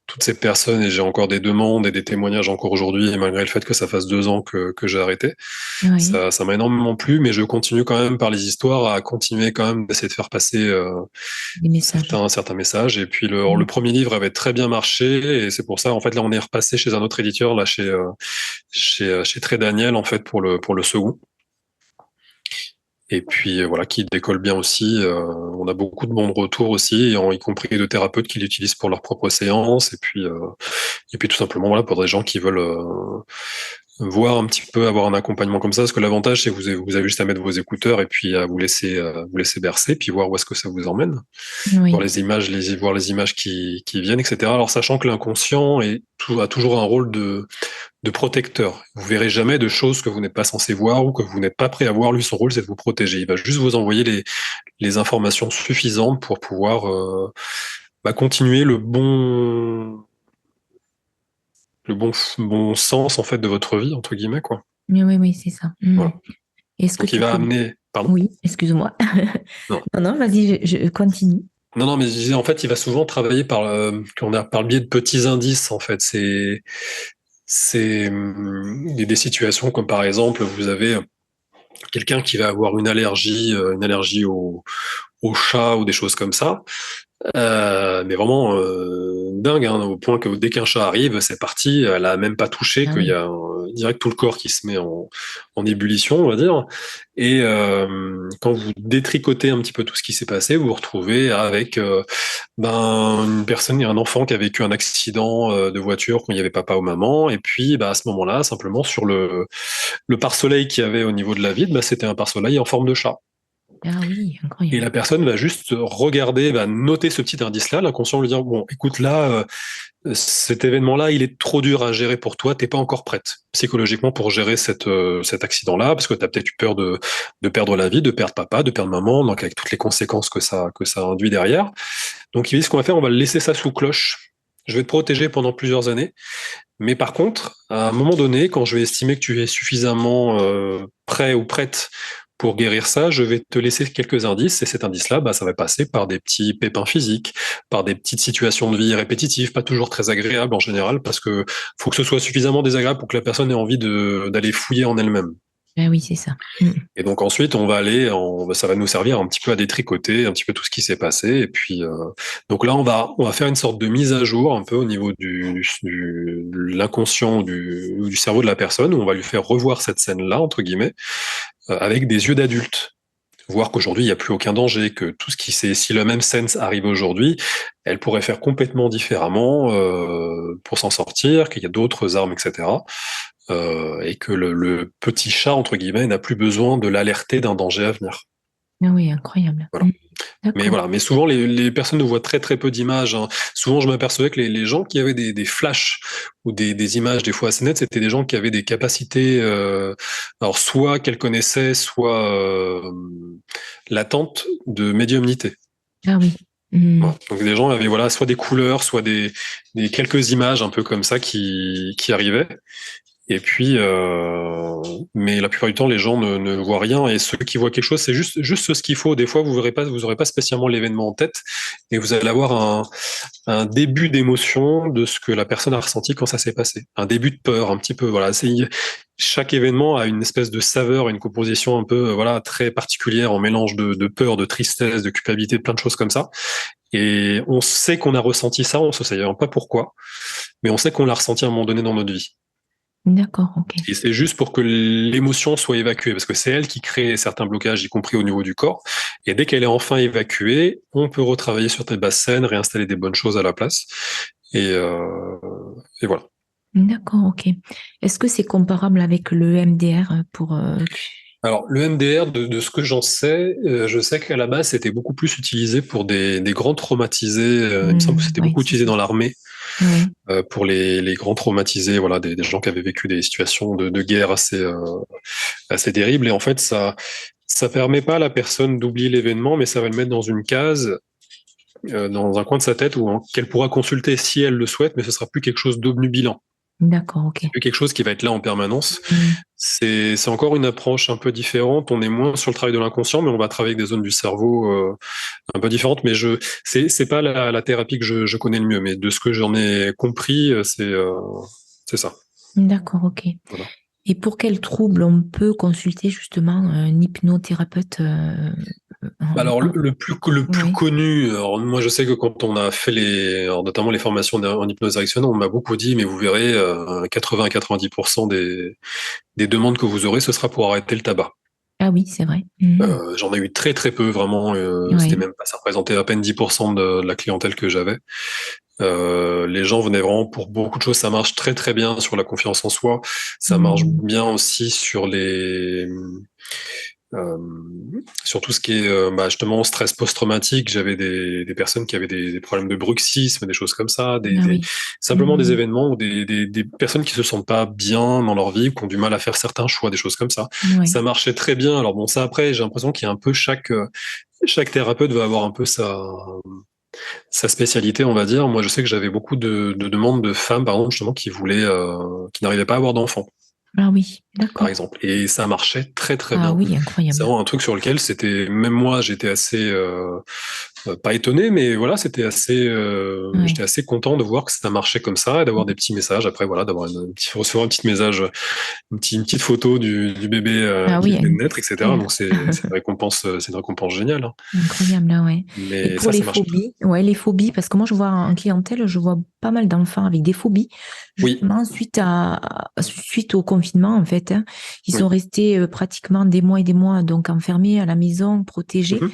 toutes ces personnes et j'ai encore des demandes et des témoignages encore aujourd'hui, et malgré le fait que ça fasse 2 ans que j'ai arrêté. Oui, Ça m'a énormément plu, mais je continue quand même par les histoires à continuer quand même d'essayer de faire passer des messages. certains messages. Et puis le Hmm. premier livre avait très bien marché et c'est pour ça, en fait, là, on est repassé chez un autre éditeur, là, chez Très Daniel, en fait, pour le second. Et puis voilà, qui décolle bien aussi. On a beaucoup de bons retours aussi, y compris de thérapeutes qui l'utilisent pour leurs propres séances. Et puis tout simplement, voilà, pour des gens qui veulent voir un petit peu, avoir un accompagnement comme ça. Parce que l'avantage, c'est que vous avez juste à mettre vos écouteurs et puis à vous laisser bercer, puis voir où est-ce que ça vous emmène. Voir Oui. les images, voir les images qui viennent, etc. Alors sachant que l'inconscient a toujours un rôle de protecteur. Vous verrez jamais de choses que vous n'êtes pas censé voir ou que vous n'êtes pas prêt à voir. Lui, son rôle, c'est de vous protéger. Il va juste vous envoyer les informations suffisantes pour pouvoir continuer bon sens en fait de votre vie entre guillemets quoi. Oui, oui, oui, c'est ça. Hmm. Voilà. Est-ce que Donc il tu va peux... amener, pardon. Oui, excuse-moi. Non. Non, non, vas-y, je continue. Non, non, mais je disais, en fait, il va souvent travailler par le biais de petits indices, en fait. Il y a des situations comme par exemple, vous avez quelqu'un qui va avoir une allergie au chat ou des choses comme ça. Mais vraiment dingue, hein, au point que dès qu'un chat arrive, c'est parti, elle a même pas touché, Ah qu'il y oui. a direct tout le corps qui se met en ébullition, on va dire. Et quand vous détricotez un petit peu tout ce qui s'est passé, vous vous retrouvez avec une personne, un enfant qui a vécu un accident de voiture quand il y avait papa ou maman, et puis à ce moment-là, simplement sur le pare-soleil qu'il y avait au niveau de la vitre, c'était un pare-soleil en forme de chat. Ah oui, Et incroyable. la personne va juste regarder, va noter ce petit indice-là, l'inconscient lui dire, bon, écoute, là, cet événement-là, il est trop dur à gérer pour toi, t'es pas encore prête psychologiquement pour gérer cet accident-là, parce que tu as peut-être eu peur de perdre la vie, de perdre papa, de perdre maman, donc avec toutes les conséquences que ça induit derrière. Donc il dit, ce qu'on va faire, on va laisser ça sous cloche. Je vais te protéger pendant plusieurs années. Mais par contre, à un moment donné, quand je vais estimer que tu es suffisamment prêt ou prête pour guérir ça, je vais te laisser quelques indices. Et cet indice-là, ça va passer par des petits pépins physiques, par des petites situations de vie répétitives, pas toujours très agréables en général, parce que faut que ce soit suffisamment désagréable pour que la personne ait envie d'aller fouiller en elle-même. Ah oui, c'est ça. Hmm. Et donc ensuite, ça va nous servir un petit peu à détricoter un petit peu tout ce qui s'est passé. Et puis, donc là, on va faire une sorte de mise à jour un peu au niveau de l'inconscient ou du cerveau de la personne, où on va lui faire revoir cette scène-là, entre guillemets, avec des yeux d'adulte. Voir qu'aujourd'hui, il n'y a plus aucun danger, que tout ce si la même scène arrive aujourd'hui, elle pourrait faire complètement différemment pour s'en sortir, qu'il y a d'autres armes, etc. Et que le petit chat, entre guillemets, n'a plus besoin de l'alerter d'un danger à venir. Ah oui, incroyable. Voilà. Hmm. Mais D'accord. voilà, mais souvent les personnes ne voient très très peu d'images, hein. Souvent, je m'apercevais que les gens qui avaient des flashs ou des images des fois assez nettes, c'était des gens qui avaient des capacités, alors soit qu'elles connaissaient, soit latentes de médiumnité. Ah oui. Hmm. Voilà. Donc des gens avaient voilà soit des couleurs, soit des quelques images un peu comme ça qui arrivaient. Et puis, mais la plupart du temps, les gens ne voient rien. Et ceux qui voient quelque chose, c'est juste ce qu'il faut. Des fois, vous aurez pas spécialement l'événement en tête, et vous allez avoir un début d'émotion de ce que la personne a ressenti quand ça s'est passé. Un début de peur, un petit peu. Voilà. Chaque événement a une espèce de saveur, une composition un peu, voilà, très particulière, en mélange de peur, de tristesse, de culpabilité, de plein de choses comme ça. Et on sait qu'on a ressenti ça, on ne sait pas pourquoi, mais on sait qu'on l'a ressenti à un moment donné dans notre vie. D'accord, ok. Et c'est juste pour que l'émotion soit évacuée, parce que c'est elle qui crée certains blocages, y compris au niveau du corps. Et dès qu'elle est enfin évacuée, on peut retravailler sur tes basses scènes, réinstaller des bonnes choses à la place. Et, euh, et voilà. D'accord, ok. Est-ce que c'est comparable avec le MDR pour... Alors, le MDR, de ce que j'en sais, je sais qu'à la base, c'était beaucoup plus utilisé pour des grands traumatisés. Il me semble que c'était Oui, beaucoup c'est utilisé ça. dans l'armée. Oui. pour les grands traumatisés, voilà, des gens qui avaient vécu des situations de guerre assez terribles. Et en fait, ça permet pas à la personne d'oublier l'événement, mais ça va le mettre dans une case, dans un coin de sa tête qu'elle pourra consulter si elle le souhaite, mais ce sera plus quelque chose d'obnubilant. D'accord, ok. C'est plus quelque chose qui va être là en permanence. Mm. C'est encore une approche un peu différente. On est moins sur le travail de l'inconscient, mais on va travailler avec des zones du cerveau un peu différentes. Mais c'est pas la thérapie que je connais le mieux, mais de ce que j'en ai compris, c'est ça. D'accord, ok. Voilà. Et pour quel trouble on peut consulter justement un hypnothérapeute Alors le plus Oui, connu, alors moi je sais que quand on a fait alors notamment les formations en hypnose directionnelle, on m'a beaucoup dit, mais vous verrez, 80-90% des demandes que vous aurez, ce sera pour arrêter le tabac. ah oui, c'est vrai. Mhm. J'en ai eu très très peu, vraiment. C'était Oui. même pas, ça représentait à peine 10% de la clientèle que j'avais. Les gens venaient vraiment pour beaucoup de choses. Ça marche très très bien sur la confiance en soi. Ça marche Mhm. bien aussi euh, sur tout ce qui est justement stress post-traumatique. J'avais des personnes qui avaient des problèmes de bruxisme, des choses comme ça, Ah oui. simplement des Mhm. événements ou des personnes qui se sentent pas bien dans leur vie, qui ont du mal à faire certains choix, des choses comme ça. Oui. Ça marchait très bien. Alors bon, ça après, j'ai l'impression qu'il y a un peu chaque thérapeute va avoir un peu sa spécialité, on va dire. Moi, je sais que j'avais beaucoup de demandes de femmes, par exemple, justement, qui n'arrivaient pas à avoir d'enfants, Ah oui, par d'accord. exemple. Et ça marchait très, très Ah bien. oui, C'est incroyable. vraiment un truc sur lequel même moi, j'étais assez, pas étonné, mais voilà, Oui. j'étais assez content de voir que ça marchait comme ça et d'avoir des petits messages. Après, voilà, recevoir un petit message, une petite photo du bébé, Ah qui oui, venait de naître, etc. super. Donc, c'est une récompense géniale, hein. Incroyable, là, ouais. Et Mais pour les ça marche. phobies, ouais, les phobies, parce que moi, je vois en clientèle, je vois pas mal d'enfants avec des phobies, Oui, justement, suite au confinement, en fait, hein. Ils sont oui. restés pratiquement des mois et des mois, donc enfermés à la maison, protégés. Mhm.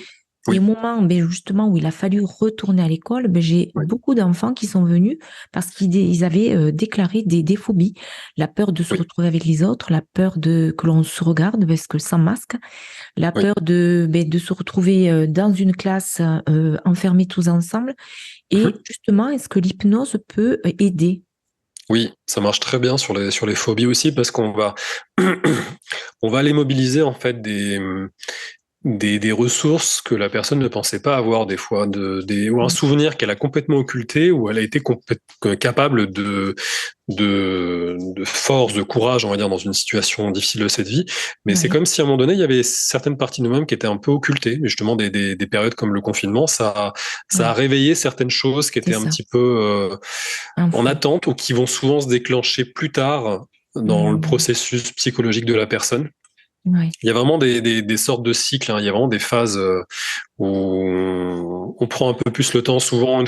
Et au Oui, moment, ben, justement, où il a fallu retourner à l'école, ben, j'ai oui, beaucoup d'enfants qui sont venus parce qu'ils avaient déclaré des phobies. La peur de se oui, retrouver avec les autres, la peur que l'on se regarde, parce que sans masque, la oui. peur de se retrouver dans une classe enfermés tous ensemble. Et Mhm. justement, est-ce que l'hypnose peut aider? Oui, ça marche très bien sur les phobies aussi parce qu'on va, on va aller mobiliser en fait des ressources que la personne ne pensait pas avoir des fois, ou un souvenir qu'elle a complètement occulté, ou elle a été capable de force, de courage, on va dire, dans une situation difficile de cette vie. Mais c'est Oui, comme si à un moment donné, il y avait certaines parties de nous-mêmes qui étaient un peu occultées. Mais justement, des périodes comme le confinement, ça a oui, réveillé certaines choses qui c'est étaient un ça. petit peu Un en fond. attente ou qui vont souvent se déclencher plus tard dans le Hmm. processus psychologique de la personne. Oui, Il y a vraiment des sortes de cycles, hein. Il y a vraiment des phases où on prend un peu plus le temps. Souvent,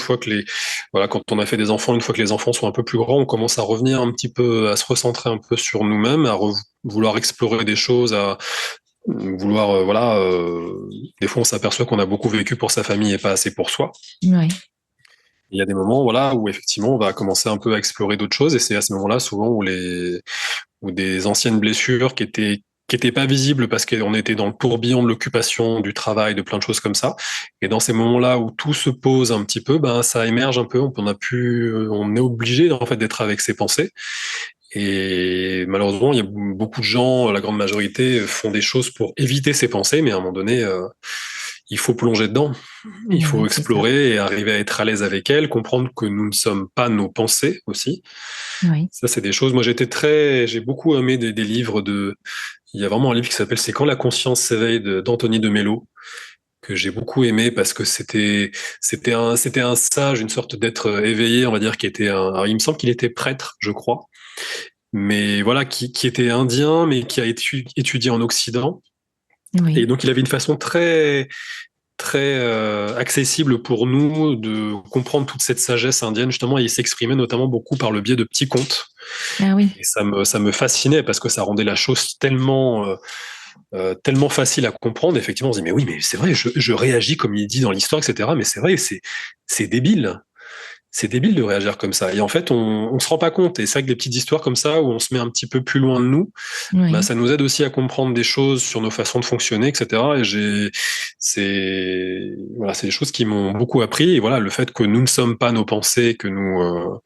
voilà, quand on a fait des enfants, une fois que les enfants sont un peu plus grands, on commence à revenir un petit peu, à se recentrer un peu sur nous-mêmes, vouloir explorer des choses, à vouloir, voilà. Des fois, on s'aperçoit qu'on a beaucoup vécu pour sa famille et pas assez pour soi. oui, Il y a des moments, voilà, où effectivement, on va commencer un peu à explorer d'autres choses, et c'est à ce moment-là, souvent, où des anciennes blessures qui étaient pas visibles parce qu'on était dans le tourbillon de l'occupation, du travail, de plein de choses comme ça. Et dans ces moments-là où tout se pose un petit peu, ben, ça émerge un peu. On est obligé, en fait, d'être avec ses pensées. Et malheureusement, il y a beaucoup de gens, la grande majorité, font des choses pour éviter ces pensées, mais à un moment donné, il faut plonger dedans. Il faut oui, c'est ça. explorer et arriver à être à l'aise avec elles, comprendre que nous ne sommes pas nos pensées aussi. Oui, Ça, c'est des choses. Moi, j'ai beaucoup aimé des livres il y a vraiment un livre qui s'appelle C'est quand la conscience s'éveille d'Anthony de Mello, que j'ai beaucoup aimé parce que c'était un sage, une sorte d'être éveillé, on va dire, qui était alors, il me semble qu'il était prêtre, je crois, mais voilà, qui était indien, mais qui a étudié en Occident. Et oui, donc, il avait une façon très, très accessible pour nous de comprendre toute cette sagesse indienne, justement, et il s'exprimait notamment beaucoup par le biais de petits contes. ah oui, Et ça me fascinait parce que ça rendait la chose tellement facile à comprendre. Effectivement, on se dit, mais oui, mais c'est vrai, je réagis comme il dit dans l'histoire, etc. Mais c'est vrai, c'est débile. C'est débile de réagir comme ça. Et en fait, on se rend pas compte. Et c'est vrai que des petites histoires comme ça, où on se met un petit peu plus loin de nous, bah, oui, ça nous aide aussi à comprendre des choses sur nos façons de fonctionner, etc. Et c'est des choses qui m'ont beaucoup appris. Et voilà, le fait que nous ne sommes pas nos pensées, que nous,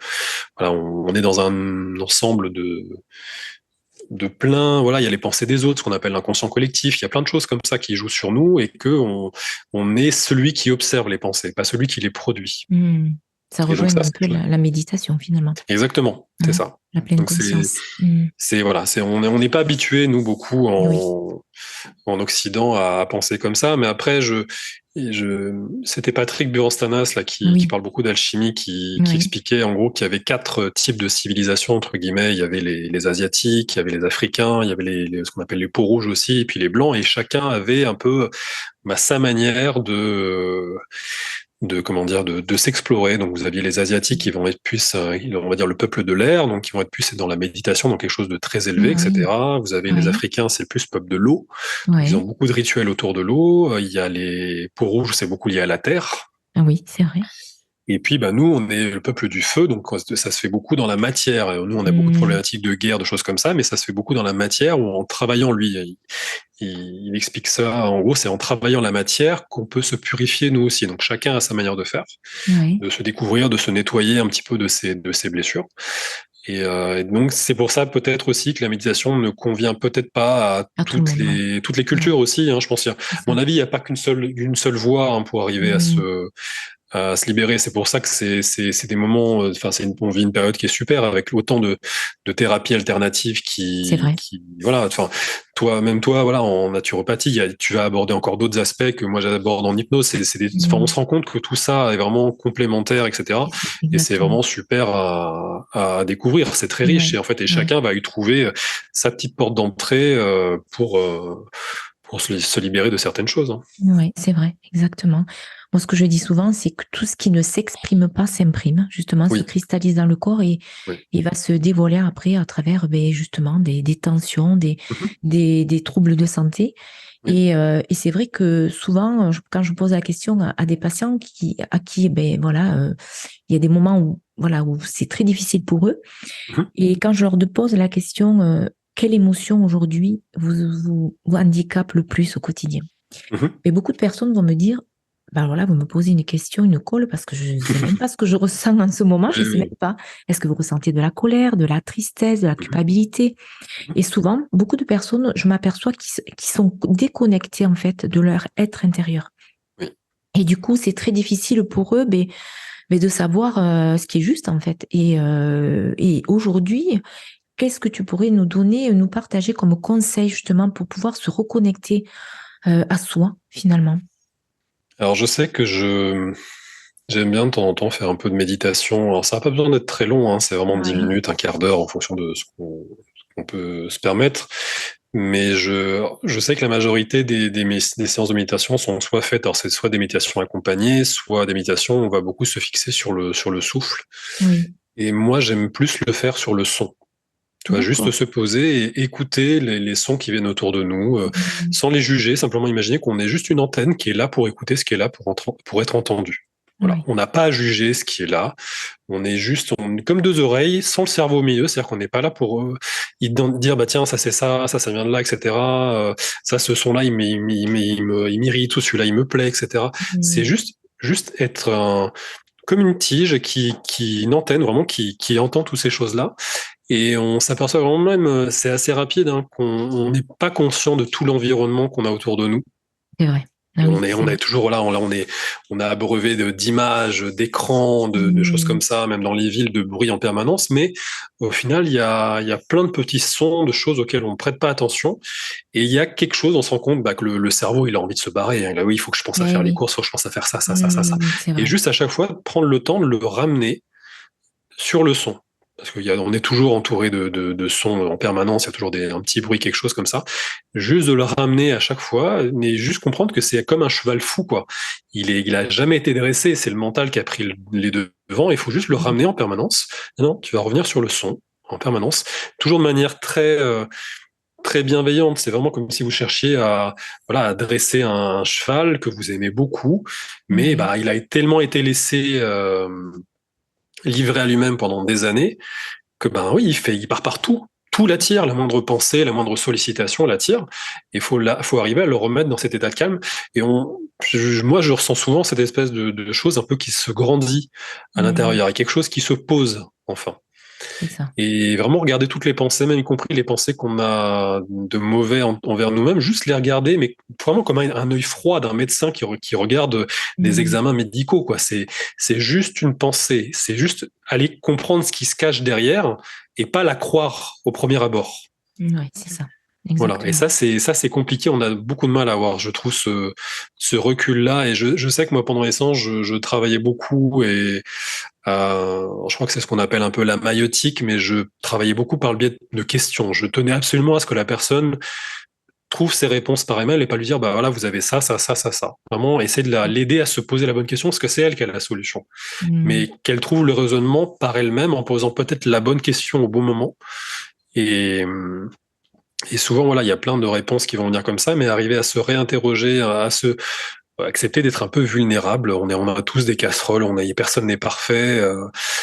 voilà, on est dans un ensemble de plein, voilà, il y a les pensées des autres, ce qu'on appelle l'inconscient collectif. Il y a plein de choses comme ça qui jouent sur nous et que on est celui qui observe les pensées, pas celui qui les produit. Ça Et donc rejoint ça, un peu la méditation finalement. exactement, c'est ça. La pleine Donc conscience. voilà, on n'est pas habitué nous beaucoup Oui. en Occident à penser comme ça, mais après c'était Patrick Buranstanas là qui Oui. parle beaucoup d'alchimie, qui Oui. expliquait en gros qu'il y avait 4 types de civilisations entre guillemets. Il y avait les Asiatiques, il y avait les Africains, il y avait ce qu'on appelle les peaux rouges aussi, et puis les blancs, et chacun avait un peu sa manière de comment dire de s'explorer. Donc vous aviez les Asiatiques qui vont être plus on va dire le peuple de l'air, donc qui vont être plus dans la méditation, dans quelque chose de très élevé, Oui. etc. Vous avez les Oui. Africains, c'est plus peuple de l'eau, donc ils ont Oui. beaucoup de rituels autour de l'eau. Il y a les peaux rouges, c'est beaucoup lié à la terre. Oui, c'est vrai. Et puis, nous, on est le peuple du feu, donc ça se fait beaucoup dans la matière. Et nous, on a beaucoup de problématiques de guerre, de choses comme ça, mais ça se fait beaucoup dans la matière ou en travaillant, lui. Il explique ça, en gros, c'est en travaillant la matière qu'on peut se purifier nous aussi. Donc chacun a sa manière de faire, Oui. de se découvrir, de se nettoyer un petit peu de ses blessures. Et donc c'est pour ça peut-être aussi que la méditation ne convient peut-être pas à À tout le toutes monde, ouais. les cultures aussi. Je pense. À mon avis, il n'y a pas une seule voie pour arriver à se libérer. C'est pour ça que c'est des moments, enfin, on vit une période qui est super avec autant de thérapies alternatives C'est vrai. voilà, enfin, toi, voilà, en naturopathie, tu vas aborder encore d'autres aspects que moi j'aborde en hypnose. Enfin, on se rend compte que tout ça est vraiment complémentaire, etc. Et c'est Exactement. vraiment super à découvrir. C'est très riche Ouais. et en fait, Ouais. chacun va y trouver sa petite porte d'entrée pour se libérer de certaines choses. Oui, c'est vrai, exactement. Moi, ce que je dis souvent, c'est que tout ce qui ne s'exprime pas s'imprime, justement, se Oui, cristallise dans le corps et oui. va se dévoiler après à travers, justement, des tensions, Mhm. des troubles de santé. Oui. Et c'est vrai que souvent, quand je pose la question à des patients à qui, voilà, il y a des moments où, voilà, où c'est très difficile pour eux. Mhm. Et quand je leur pose la question, quelle émotion aujourd'hui vous handicape le plus au quotidien? Mhm. Mais beaucoup de personnes vont me dire, ben voilà, vous me posez une question, une colle, parce que je ne sais même pas ce que je ressens en ce moment, je ne Oui, sais même oui. pas. Est-ce que vous ressentez de la colère, de la tristesse, de la Mhm. culpabilité? Et souvent, beaucoup de personnes, je m'aperçois qui sont déconnectées en fait de leur être intérieur. Oui. Et du coup, c'est très difficile pour eux de savoir ce qui est juste en fait. Et aujourd'hui, qu'est-ce que tu pourrais nous donner, nous partager comme conseil justement pour pouvoir se reconnecter à soi finalement? Alors je sais que j'aime bien de temps en temps faire un peu de méditation. Alors ça n'a pas besoin d'être très long, c'est vraiment 10 Oui. minutes, un quart d'heure en fonction de ce qu'on peut se permettre. Mais je sais que la majorité des séances de méditation sont soit faites, alors c'est soit des méditations accompagnées, soit des méditations où on va beaucoup se fixer sur le souffle. Oui, Et moi j'aime plus le faire sur le son. Tu vois, juste d'accord. se poser et écouter les sons qui viennent autour de nous, Mhm. sans les juger, simplement imaginer qu'on est juste une antenne qui est là pour écouter ce qui est là pour être entendu. Voilà. Oui, On n'a pas à juger ce qui est là. On est comme deux oreilles, sans le cerveau au milieu, c'est-à-dire qu'on n'est pas là pour dire, bah tiens, ça c'est ça vient de là, etc. Ça, ce son-là, il m'irrite, ou celui-là, il me plaît, etc. C'est Mhm. juste être comme une tige une antenne vraiment qui entend toutes ces choses-là. Et on s'aperçoit vraiment même, c'est assez rapide, qu'on n'est pas conscient de tout l'environnement qu'on a autour de nous. C'est vrai. Ah Et oui, on c'est est vrai. toujours là, on a abreuvé d'images, d'écrans, de choses Mhm. comme ça, même dans les villes, de bruit en permanence. Mais au final, il y a plein de petits sons, de choses auxquelles on ne prête pas attention. Et il y a quelque chose, on se rend compte que le cerveau, il a envie de se barrer. Là, oui, il faut que je pense à Eh faire les oui. courses, il faut que je pense à faire ça, ça, ça, ça, ça. C'est Et vrai. juste à chaque fois, prendre le temps de le ramener sur le son. Parce qu'on est toujours entouré de sons en permanence, il y a toujours un petit bruit, quelque chose comme ça. Juste de le ramener à chaque fois, mais juste comprendre que c'est comme un cheval fou, quoi. Il a jamais été dressé, c'est le mental qui a pris les devants, il faut juste le Mhm. ramener en permanence. Non, tu vas revenir sur le son en permanence, toujours de manière très bienveillante. C'est vraiment comme si vous cherchiez à dresser un cheval que vous aimez beaucoup, mais Oui. il a tellement été laissé livré à lui-même pendant des années que oui, il part partout, tout l'attire, la moindre pensée, la moindre sollicitation l'attire. Il faut arriver à le remettre dans cet état de calme. Et moi, je ressens souvent cette espèce de chose un peu qui se grandit à l'intérieur, et quelque chose qui se pose, enfin. C'est ça. Et vraiment regarder toutes les pensées, même y compris les pensées qu'on a de mauvais envers nous-mêmes, juste les regarder, mais vraiment comme un œil froid d'un médecin qui regarde des examens médicaux, quoi. C'est juste une pensée, c'est juste aller comprendre ce qui se cache derrière et pas la croire au premier abord. Oui, c'est ça. Voilà. Exactement. Et ça, c'est compliqué. On a beaucoup de mal à avoir, je trouve, ce recul-là. Et je sais que moi, pendant l'essence, je travaillais beaucoup et je crois que c'est ce qu'on appelle un peu la maïotique, mais je travaillais beaucoup par le biais de questions. Je tenais absolument à ce que la personne trouve ses réponses par email et pas lui dire, bah voilà, vous avez ça, ça, ça, ça, ça. Vraiment, essayer de l'aider à se poser la bonne question, parce que c'est elle qui a la solution. Mais qu'elle trouve le raisonnement par elle-même en posant peut-être la bonne question au bon moment. Et souvent, voilà, il y a plein de réponses qui vont venir comme ça, mais arriver à se réinterroger, accepter d'être un peu vulnérable. On a tous des casseroles, personne n'est parfait.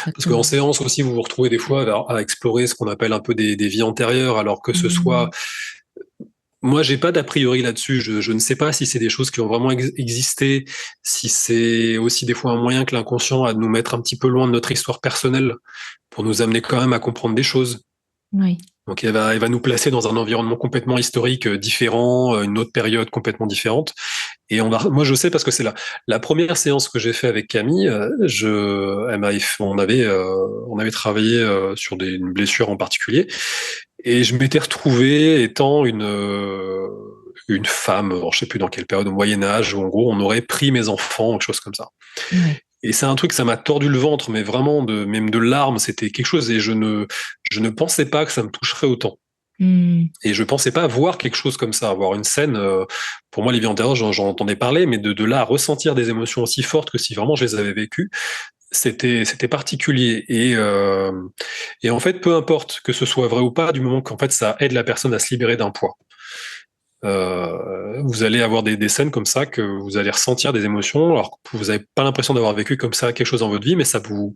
Parce qu'en séance aussi, vous vous retrouvez des fois à explorer ce qu'on appelle un peu des vies antérieures, alors que ce soit. Moi, j'ai pas d'a priori là-dessus. Je ne sais pas si c'est des choses qui ont vraiment existé, si c'est aussi des fois un moyen que l'inconscient a de nous mettre un petit peu loin de notre histoire personnelle pour nous amener quand même à comprendre des choses. Oui. Donc, elle va nous placer dans un environnement complètement historique différent, une autre période complètement différente. Et moi, je sais parce que c'est la première séance que j'ai fait avec Camille. On avait travaillé sur une blessure en particulier, et je m'étais retrouvé étant une femme, alors je sais plus dans quelle période, au Moyen Âge, où en gros on aurait pris mes enfants, quelque chose comme ça. Oui. Et c'est un truc, ça m'a tordu le ventre, mais vraiment même de larmes, c'était quelque chose, et je ne pensais pas que ça me toucherait autant. Et je pensais pas voir quelque chose comme ça, avoir une scène. Pour moi, les vies antérieures, j'en entendais parler, mais de là à ressentir des émotions aussi fortes que si vraiment je les avais vécues, c'était particulier. Et en fait, peu importe que ce soit vrai ou pas, du moment qu'en fait ça aide la personne à se libérer d'un poids. Vous allez avoir des scènes comme ça, que vous allez ressentir des émotions, alors que vous n'avez pas l'impression d'avoir vécu comme ça quelque chose dans votre vie, mais ça vous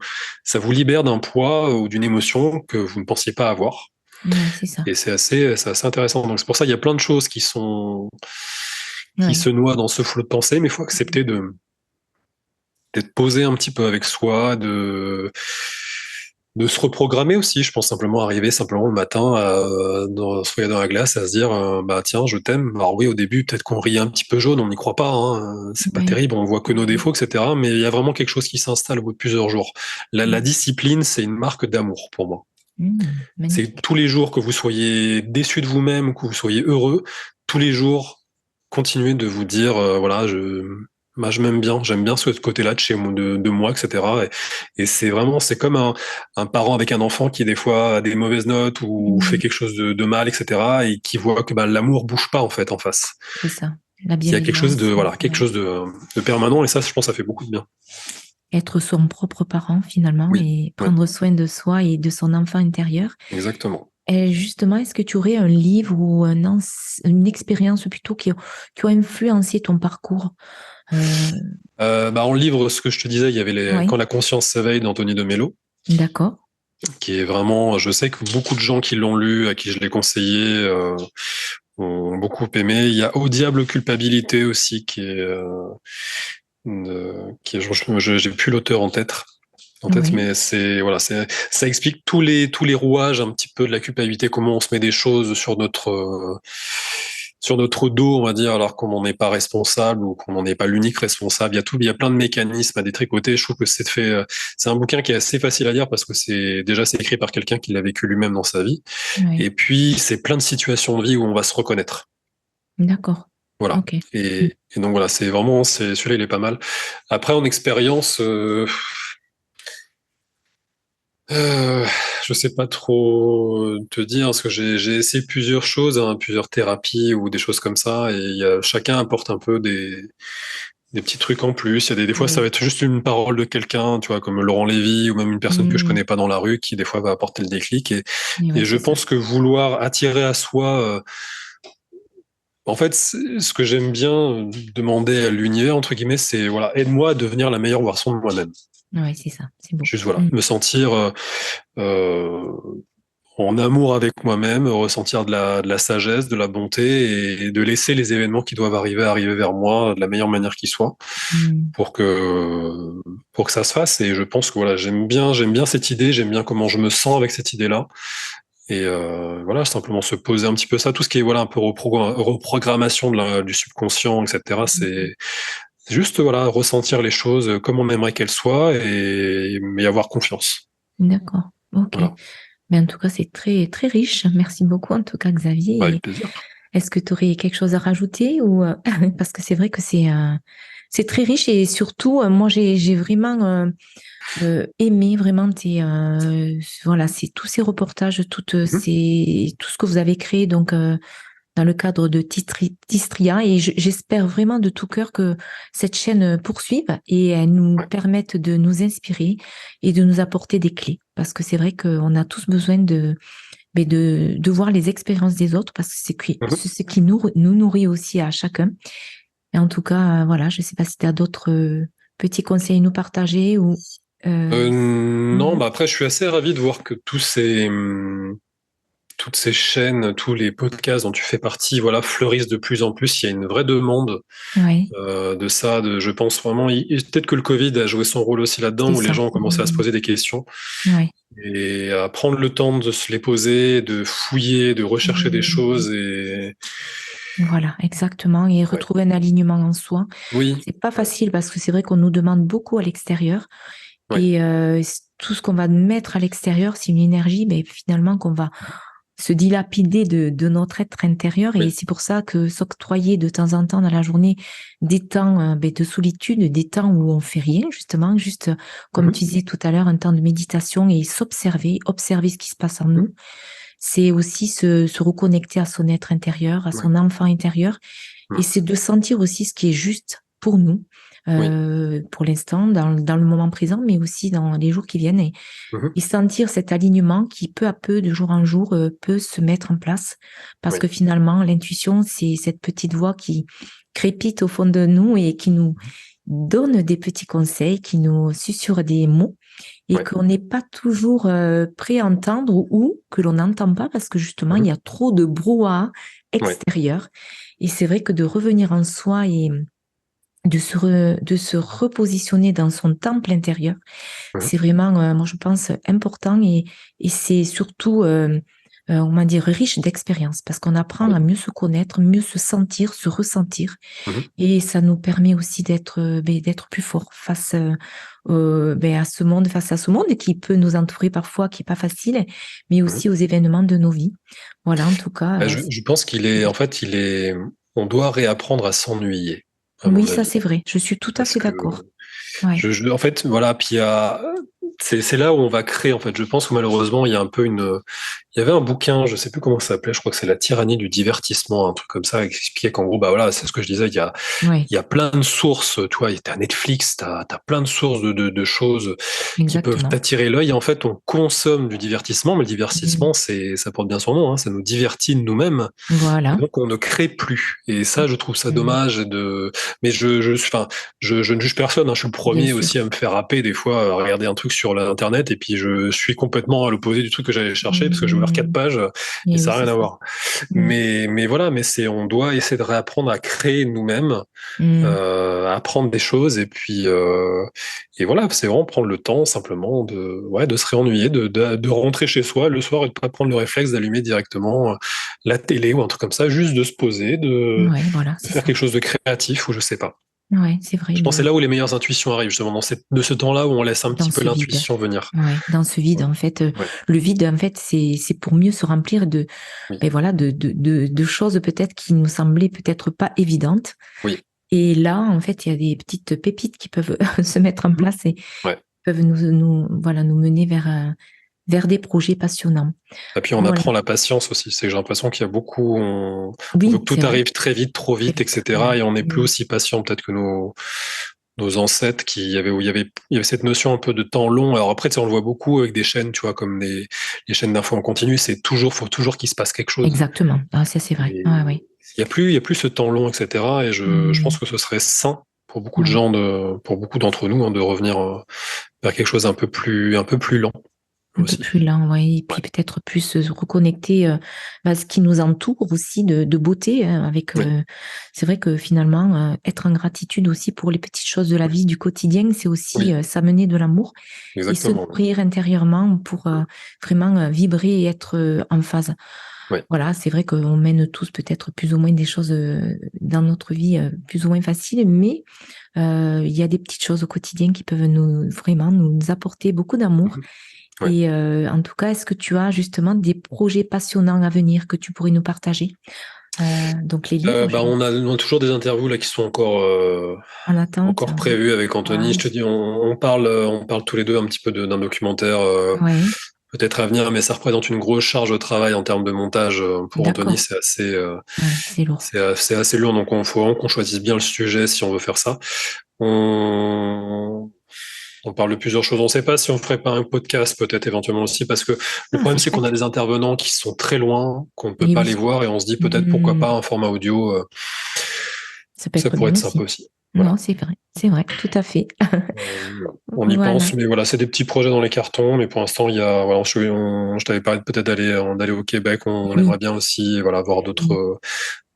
libère d'un poids ou d'une émotion que vous ne pensiez pas avoir. Oui, c'est ça. Et c'est assez intéressant. Donc c'est pour ça qu'il y a plein de choses qui se noient dans ce flot de pensée, mais il faut accepter d'être posé un petit peu avec soi, de se reprogrammer aussi. Je pense simplement arriver simplement le matin se regarder dans la glace, à se dire bah tiens, je t'aime. Alors oui, au début peut-être qu'on rit un petit peu jaune, on n'y croit pas, hein, c'est pas terrible, on voit que nos défauts, etc. Mais il y a vraiment quelque chose qui s'installe au bout de plusieurs jours. La discipline, c'est une marque d'amour pour moi. C'est tous les jours, que vous soyez déçu de vous-même, que vous soyez heureux, tous les jours, continuez de vous dire voilà, je m'aime bien, j'aime bien ce côté-là de moi, etc. Et c'est comme un parent avec un enfant qui des fois a des mauvaises notes ou fait quelque chose de mal, etc. Et qui voit que l'amour bouge pas en fait en face. C'est ça. La Il y a quelque chose bienveillance. quelque chose de permanent, et ça, je pense, ça fait beaucoup de bien. Être son propre parent finalement, et prendre soin de soi et de son enfant intérieur. Exactement. Et justement, est-ce que tu aurais un livre ou une expérience plutôt qui a influencé ton parcours? En livre, ce que je te disais, il y avait Quand la conscience s'éveille d'Anthony de Mello. D'accord. Qui est vraiment, je sais que beaucoup de gens qui l'ont lu, à qui je l'ai conseillé, ont beaucoup aimé. Il y a Au diable culpabilité aussi, j'ai plus l'auteur en tête, mais ça explique tous les rouages un petit peu de la culpabilité, comment on se met des choses sur notre dos, on va dire, alors qu'on n'est pas responsable ou qu'on n'en est pas l'unique responsable. Il y a plein de mécanismes à détricoter. Je trouve que c'est un bouquin qui est assez facile à lire, parce que c'est écrit par quelqu'un qui l'a vécu lui-même dans sa vie. Et puis, c'est plein de situations de vie où on va se reconnaître. D'accord. Voilà. Okay. Et donc voilà, celui-là, il est pas mal. Après, en expérience, je sais pas trop te dire, parce que j'ai essayé plusieurs choses, hein, plusieurs thérapies ou des choses comme ça, et chacun apporte un peu des petits trucs en plus. Il y a des fois, ça va être juste une parole de quelqu'un, tu vois, comme Laurent Lévy, ou même une personne que je connais pas dans la rue, qui des fois va apporter le déclic. Et je pense que vouloir attirer à soi, en fait, ce que j'aime bien demander à l'univers, entre guillemets, c'est voilà, aide-moi à devenir la meilleure version de moi-même. Ouais, c'est ça, c'est beau. Juste voilà, me sentir en amour avec moi-même, ressentir de la sagesse, de la bonté et de laisser les événements qui doivent arriver vers moi de la meilleure manière qui soit Mm. pour que ça se fasse. Et je pense que voilà, j'aime bien cette idée, j'aime bien comment je me sens avec cette idée-là. Et voilà, simplement se poser un petit peu ça, tout ce qui est voilà un peu reprogrammation du subconscient, etc. C'est juste voilà ressentir les choses comme on aimerait qu'elles soient et mais avoir confiance. D'accord. Ok. Voilà, Mais en tout cas, c'est très, très riche. Merci beaucoup, en tout cas, Xavier. avec Et plaisir. est-ce que tu aurais quelque chose à rajouter ou parce que c'est vrai que c'est très riche et surtout, moi, j'ai vraiment aimé vraiment voilà, c'est tous ces reportages, Mhm, tout ce que vous avez créé. Donc, dans le cadre de Tistria. Et j'espère vraiment de tout cœur que cette chaîne poursuive et elle nous ouais, permette de nous inspirer et de nous apporter des clés. Parce que c'est vrai qu'on a tous besoin de voir les expériences des autres parce que mhm. c'est ce qui nous nourrit aussi à chacun. Et en tout cas, voilà, je ne sais pas si tu as d'autres petits conseils à nous partager ou... Non, Mhm. bah après, je suis assez ravi de voir que toutes ces chaînes, tous les podcasts dont tu fais partie, voilà, fleurissent de plus en plus. Il y a une vraie demande Ouais, de ça. Je pense vraiment. Peut-être que le Covid a joué son rôle aussi là-dedans, c'est où les ça. gens ont commencé à se poser des questions Ouais. et à prendre le temps de se les poser, de fouiller, de rechercher des Mhm. choses. Et Voilà, exactement. Et ouais, retrouver un alignement en soi. oui, C'est pas facile parce que c'est vrai qu'on nous demande beaucoup à l'extérieur ouais, et tout ce qu'on va mettre à l'extérieur, c'est une énergie, mais finalement qu'on va se dilapider de notre être intérieur. Et oui, c'est pour ça que s'octroyer de temps en temps dans la journée des temps de solitude, des temps où on fait rien, justement, juste comme tu mhm, disais tout à l'heure, un temps de méditation et s'observer, observer ce qui se passe en mhm, nous. C'est aussi se reconnecter à son être intérieur, à ouais, son enfant intérieur. Et mhm, c'est de sentir aussi ce qui est juste pour nous, oui, pour l'instant, dans le moment présent, mais aussi dans les jours qui viennent. mhm, Et sentir cet alignement qui, peu à peu, de jour en jour, peut se mettre en place. Parce oui, que finalement, l'intuition, c'est cette petite voix qui crépite au fond de nous et qui nous donne des petits conseils, qui nous susurre des mots et ouais, qu'on n'est pas toujours prêt à entendre ou que l'on n'entend pas parce que justement, il mhm, y a trop de brouhaha ouais, extérieur. Et c'est vrai que de revenir en soi et de se repositionner dans son temple intérieur, mhm, c'est vraiment, moi, je pense, important et c'est surtout, on va dire, riche d'expérience parce qu'on apprend oui, à mieux se connaître, mieux se sentir, se ressentir mhm, et ça nous permet aussi d'être plus fort face à ce monde, face à ce monde qui peut nous entourer parfois, qui est pas facile, mais mhm. aussi aux événements de nos vies. Voilà, en tout cas, Je pense qu'il est, en fait, on doit réapprendre à s'ennuyer, à oui, mon ça avis. c'est vrai. Je suis tout à Parce fait que d'accord. Ouais. en fait, voilà, puis c'est là où on va créer, en fait. Je pense que malheureusement, il y a un peu il y avait un bouquin, je sais plus comment ça s'appelait, je crois que c'est La tyrannie du divertissement, un truc comme ça, qui expliquait qu'en gros, bah voilà, c'est ce que je disais, Ouais, il y a plein de sources, tu vois, t'as Netflix, t'as plein de sources de choses qui peuvent exactement. t'attirer l'œil. Et en fait, on consomme du divertissement, mais le Mm. divertissement, ça porte bien son nom, hein, ça nous divertit de nous-mêmes. Et Voilà. donc, on ne crée plus. Et ça, je trouve ça Mm. dommage mais enfin, je ne juge personne, hein. Je suis le Bien premier sûr. aussi à me faire happer des fois, à regarder un truc sur l'internet, et puis je suis complètement à l'opposé du truc que j'allais chercher, parce que je vais voir quatre Mm. pages, et Et ça oui, n'a c'est rien à ça. voir. Mm. Mais voilà, on doit essayer de réapprendre à créer nous-mêmes, Mm. apprendre des choses et voilà, c'est vraiment prendre le temps simplement ouais, de se réennuyer, de rentrer chez soi le soir et de pas prendre le réflexe d'allumer directement la télé ou un truc comme ça, juste de se poser, Ouais, voilà, de c'est faire ça. quelque chose de créatif ou je sais pas. Ouais, c'est vrai, Je pense que c'est là où les meilleures intuitions arrivent, justement, de ce temps-là où on laisse un dans petit peu ce vide. l'intuition venir. Ouais, dans ce vide, en fait, Ouais, le vide, en fait, c'est pour mieux se remplir oui, voilà, de choses peut-être qui nous semblaient peut-être pas évidentes. oui. Et là, en fait, il y a des petites pépites qui peuvent se mettre en Mhm. place et Ouais. peuvent voilà, nous mener vers des projets passionnants. Et puis on Voilà. apprend la patience aussi. C'est que j'ai l'impression qu'il y a beaucoup, on veut Oui, que tout c'est vrai. arrive très vite, trop Très vite, vite. etc. Ouais. Et on n'est plus Mm. aussi patient peut-être que nos ancêtres où il y avait cette notion un peu de temps long. Alors après, tu sais, on le voit beaucoup avec des chaînes, tu vois, comme les chaînes d'infos en continu. Faut toujours qu'il se passe quelque chose. Exactement. Ah, ça, c'est vrai. Et Ah, ouais. il y a plus ce temps long, etc. Et je pense Mm. que ce serait sain pour beaucoup de Ouais. gens pour beaucoup d'entre nous, hein, de revenir vers quelque chose un peu plus lent. Un peu aussi. plus lent, ouais, et puis peut-être plus se reconnecter à ce qui nous entoure aussi de beauté, hein, avec. Oui. C'est vrai que finalement, être en gratitude aussi pour les petites choses de la vie du quotidien, c'est aussi Oui, s'amener de l'amour et se exactement. nourrir intérieurement pour vraiment vibrer et être en phase. Oui. Voilà, c'est vrai qu'on mène tous peut-être plus ou moins des choses dans notre vie plus ou moins faciles, mais il y a des petites choses au quotidien qui peuvent vraiment nous apporter beaucoup d'amour. Mhm. Ouais. Et en tout cas, est-ce que tu as justement des projets passionnants à venir que tu pourrais nous partager? Donc les livres, On a toujours des interviews là qui sont en attente. encore prévues avec Anthony. Ouais, Je te dis, on parle tous les deux un petit peu d'un documentaire ouais, peut-être à venir, mais ça représente une grosse charge de travail en termes de montage pour Anthony. d'accord. Ouais, c'est lourd. C'est assez lourd, donc il faut vraiment qu'on choisisse bien le sujet si on veut faire ça. On, on parle de plusieurs choses. On ne sait pas si on ferait pas un podcast, peut-être éventuellement aussi, parce que le Ah, problème, c'est c'est qu'on a chouette. des intervenants qui sont très loin, qu'on ne peut Et pas les oui, voir, et on se dit peut-être pourquoi Hmm, pas un format audio, ça peut ça être pourrait bien être sympa aussi. aussi. Non, Voilà. c'est vrai, tout à fait. On y Voilà. pense, mais voilà, c'est des petits projets dans les cartons, mais pour l'instant, voilà, je t'avais parlé peut-être d'aller au Québec. On Oui, aimerait bien aussi, voilà, voir oui.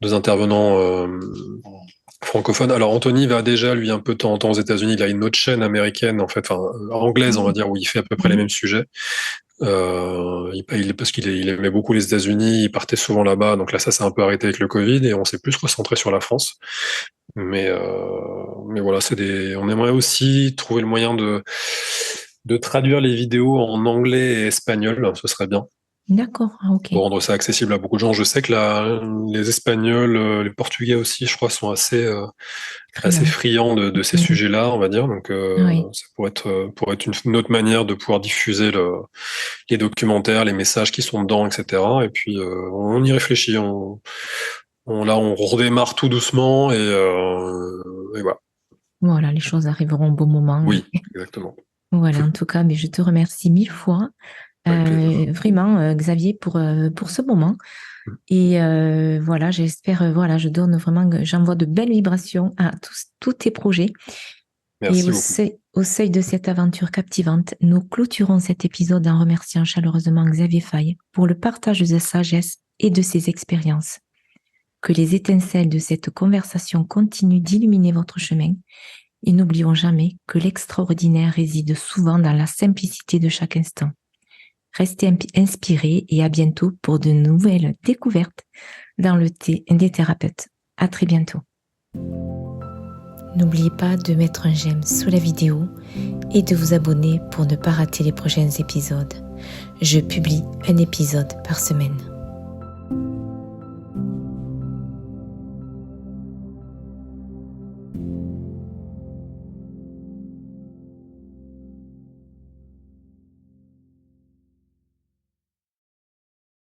deux intervenants francophones. Alors Anthony va déjà lui un peu de temps en temps aux États-Unis. Il a une autre chaîne américaine, en fait, enfin anglaise, on va Ah, dire, où il fait à peu près les mêmes oui, sujets. Parce qu'il aimait beaucoup les États-Unis, il partait souvent là-bas. Donc là, ça s'est un peu arrêté avec le Covid et on s'est plus concentré sur la France. Mais, voilà, on aimerait aussi trouver le moyen de traduire les vidéos en anglais et espagnol. Ce serait bien d'accord. Ah, ok. pour rendre ça accessible à beaucoup de gens. Je sais que les Espagnols, les Portugais aussi, je crois, sont assez Friand. friands de ces Mhm. sujets-là, on va dire. Donc, Oui. ça pourrait être une autre manière de pouvoir diffuser les documentaires, les messages qui sont dedans, etc. Et puis, on y réfléchit. Là, on redémarre tout doucement et voilà. Voilà, les choses arriveront au bon moment. Oui, exactement. Voilà, en tout cas, mais je te remercie mille fois, Avec plaisir. vraiment, Xavier, pour ce moment. Et voilà, j'espère, voilà, j'envoie de belles vibrations à tous tes projets. Et Merci beaucoup. au seuil de cette aventure captivante, nous clôturons cet épisode en remerciant chaleureusement Xavier Faye pour le partage de sa sagesse et de ses expériences. Que les étincelles de cette conversation continuent d'illuminer votre chemin. Et n'oublions jamais que l'extraordinaire réside souvent dans la simplicité de chaque instant. Restez inspirés et à bientôt pour de nouvelles découvertes dans le thé des thérapeutes. À très bientôt. N'oubliez pas de mettre un j'aime sous la vidéo et de vous abonner pour ne pas rater les prochains épisodes. Je publie un épisode par semaine.